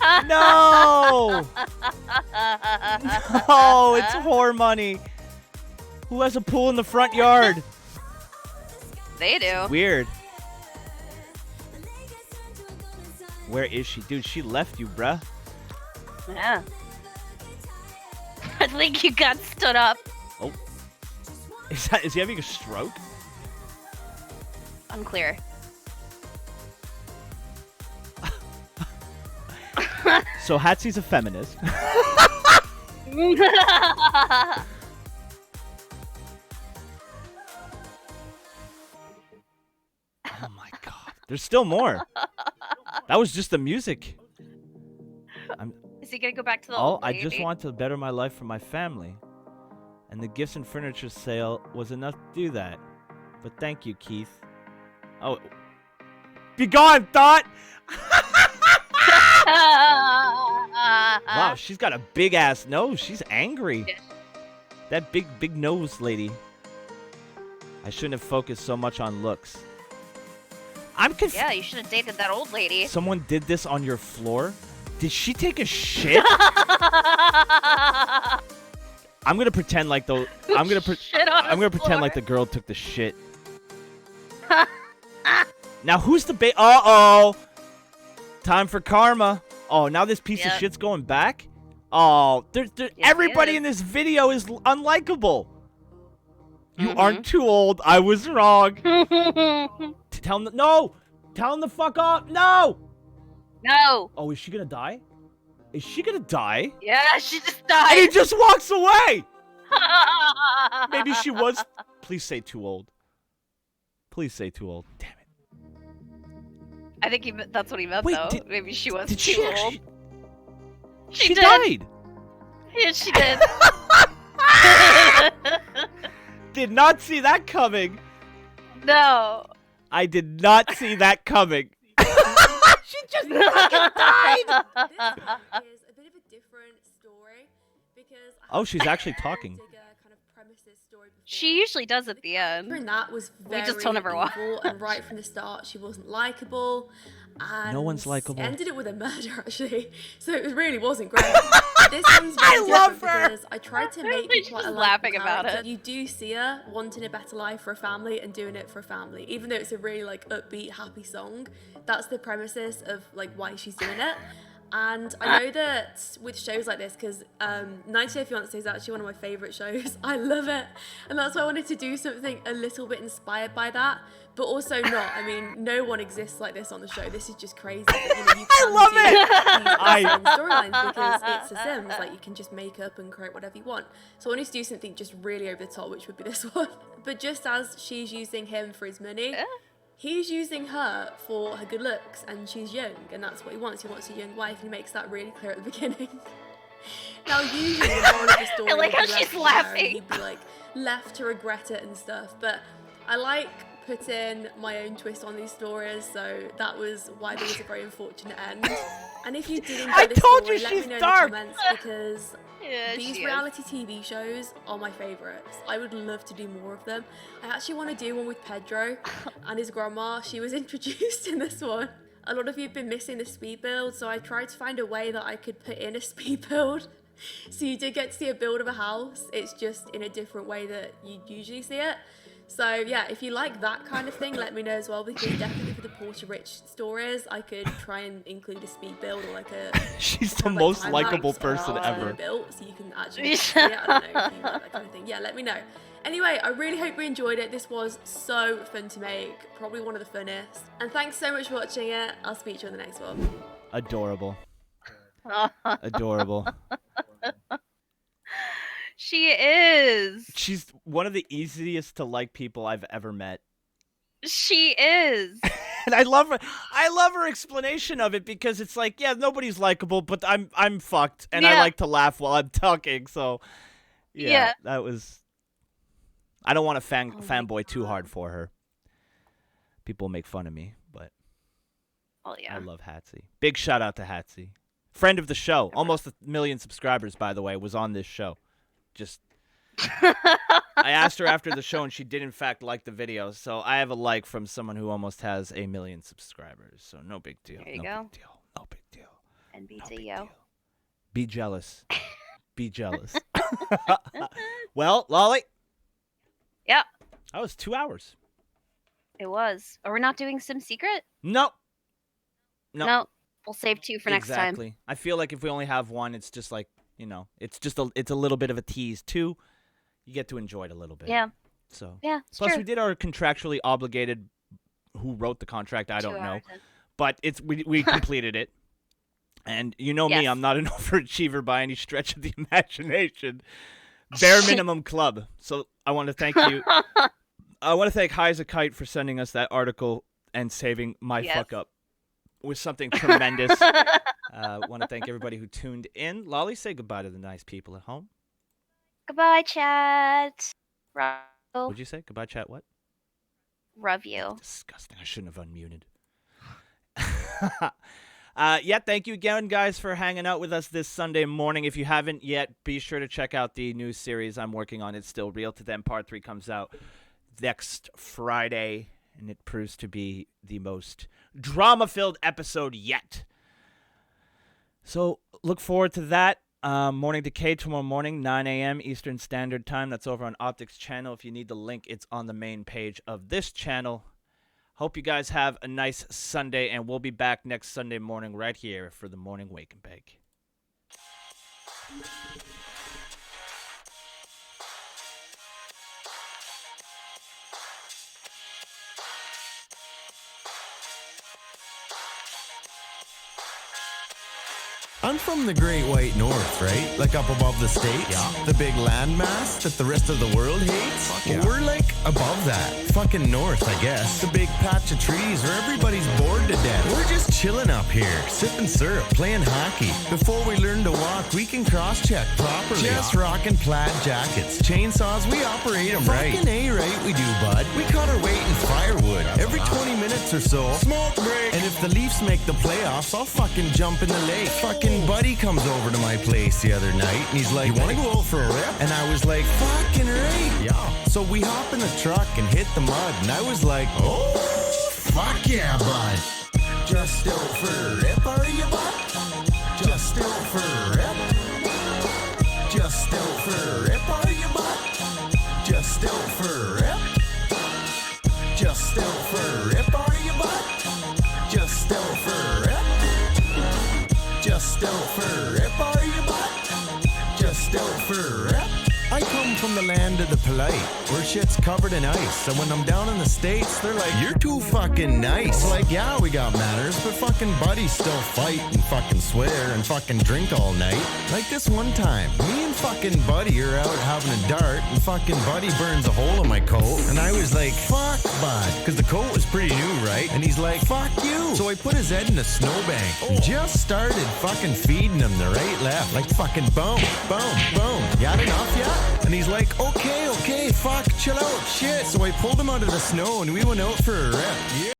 No! No, it's whore money. Who has a pool in the front yard? They do. Weird. Where is she? Dude, she left you, bruh. Yeah. I think you got stood up. Oh. Is he having a stroke? Unclear. So Hatsy's a feminist. Oh my god. There's still more. That was just the music. Is he gonna go back to the Oh, old I lady? just want to better my life for my family. And the gifts and furniture sale was enough to do that. But thank you, Keith. Oh. Be gone, thought! Wow, she's got a big ass nose. She's angry. Yeah. That big nose lady. I shouldn't have focused so much on looks. I'm confused. Yeah, you should have dated that old lady. Someone did this on your floor? Did she take a shit? I'm gonna pretend like the I'm gonna pretend like the girl took the shit. Now who's the Uh-oh. Time for karma. Oh, now this piece of shit's going back? Oh, everybody in this video is unlikable. You aren't too old. I was wrong. Tell him no. Tell him to fuck off. No. No. Oh, is she gonna die? Is she gonna die? Yeah, she just died. And he just walks away. Maybe she was. Please say too old. Please say too old. Damn it. I think that's what he meant, Wait, though. Maybe she was did too she old. actually... She did. died. Yeah, she did. Did not see that coming. No. I did not see that coming. She just fucking died. This is a bit of a different story because She's actually talking. She usually does at the end. And that was very We just don't ever watch. evil, and right from the start, she wasn't likable. And No one's likable. Ended it with a murder, actually. So it really wasn't great. This one's very I love different her. because I tried to make She's it quite a laughing likable about character. it. You do see her wanting a better life for a family and doing it for a family, even though it's a really like upbeat, happy song. That's the premises of like why she's doing it. And I know that with shows like this, because 90 Day Fiancé is actually one of my favourite shows. I love it. And that's why I wanted to do something a little bit inspired by that, but also not. I mean, no one exists like this on the show. This is just crazy. But, you know, you can love do these storylines because it's The Sims. Like, you can just make up and create whatever you want. So I wanted to do something just really over the top, which would be this one. But just as she's using him for his money, he's using her for her good looks, and she's young, and that's what he wants. He wants a young wife, and he makes that really clear at the beginning. Now, usually the moral of the story I like how would be she's left there, and laughing. he'd be like left to regret it and stuff. But I like putting my own twist on these stories, so that was why there was a very unfortunate end. And if you did enjoy this story, let me know in the comments, because these reality TV shows are my favourites. I would love to do more of them. I actually want to do one with Pedro and his grandma. She was introduced in this one. A lot of you have been missing the speed build, so I tried to find a way that I could put in a speed build. So you did get to see a build of a house. It's just in a different way that you usually see it. So yeah, if you like that kind of thing, let me know as well, because definitely for the Porter Rich stories, I could try and include a speed build or like a... She's the most likable person ever. Built, so you can actually see it. I don't know if you like that kind of thing. Yeah, let me know. Anyway, I really hope you enjoyed it. This was so fun to make, probably one of the funnest. And thanks so much for watching it. I'll speak to you on the next one. Adorable. Adorable. She is. She's one of the easiest to like people I've ever met. She is. And I love her explanation of it, because it's like, yeah, nobody's likable, but I'm fucked, and I like to laugh while I'm talking. So yeah. That was. I don't want to fanboy too hard for her. People make fun of me, but I love Hatsy. Big shout out to Hatsy, friend of the show, almost 1 million subscribers, by the way, was on this show. Just, I asked her after the show, and she did in fact like the video. So I have a like from someone who almost has 1 million subscribers. So no big deal. There you go. Big deal. No big deal. NBTO. Be jealous. Be jealous. Well, Lolly. Yeah. That was 2 hours. It was. Are we not doing Sim Secret? No. No. We'll save 2 for next time. Exactly. I feel like if we only have 1, it's just like, you know, it's a little bit of a tease. 2, you get to enjoy it a little bit. Yeah. So yeah. Plus, true. we did our contractually obligated. Who wrote the contract? I don't know, but we completed it. And you know me, I'm not an overachiever by any stretch of the imagination. Bare minimum club. So I want to thank you. I want to thank High as a Kite for sending us that article and saving my fuck up with something tremendous. I want to thank everybody who tuned in. Lolly, say goodbye to the nice people at home. Goodbye, chat. What'd you say? Goodbye, chat. What? Love you. Disgusting. I shouldn't have unmuted. Yeah, thank you again, guys, for hanging out with us this Sunday morning. If you haven't yet, be sure to check out the new series I'm working on. It's Still Real to Them. Part 3 comes out next Friday, and it proves to be the most drama-filled episode yet. So look forward to that. Morning Decay tomorrow morning, 9 a.m. Eastern Standard Time. That's over on Optics Channel. If you need the link, it's on the main page of this channel. Hope you guys have a nice Sunday, and we'll be back next Sunday morning right here for the Morning Wake and Bake. I'm from the Great White North, right? Like up above the States? Yeah. The big landmass that the rest of the world hates? Fuck yeah. We're like above that. Fucking north, I guess. The big patch of trees where everybody's bored to death. We're just chilling up here, sipping syrup, playing hockey. Before we learn to walk, we can cross-check properly. Just rocking plaid jackets. Chainsaws, we operate them right. Fucking A-right we do, bud. We cut our weight in firewood. Every 20 minutes or so. Smoke break. And if the Leafs make the playoffs, I'll fucking jump in the lake. Fucking buddy comes over to my place the other night, and he's like, "You want to go out for a rip?" And I was like, "Fucking right." Yeah. So we hop in the truck and hit the mud, and I was like, "Oh, fuck yeah, bud. Just out for a rip, are you, bud? Just out for a rip. Just out for a rip, are you, bud? Just out for a rip. Just out for a rip, are you, bud? Just out for a rip. Just Just out for a rip, are you, bud? Just out for a rip? I come from the land of the polite, where shit's covered in ice. And when I'm down in the States, they're like, you're too fucking nice. Like, yeah, we got manners, but fucking buddies still fight and fucking swear and fucking drink all night. Like this one time, me and fucking Buddy are out having a dart, and fucking Buddy burns a hole in my coat. And I was like, fuck, bud, because the coat was pretty new, right? And he's like, fuck you. So I put his head in a snowbank and just started fucking feeding him the right, left. Like fucking boom, boom, boom. Got enough yet? And he's like, okay, fuck, chill out, shit. So I pulled him out of the snow and we went out for a rip. Yeah.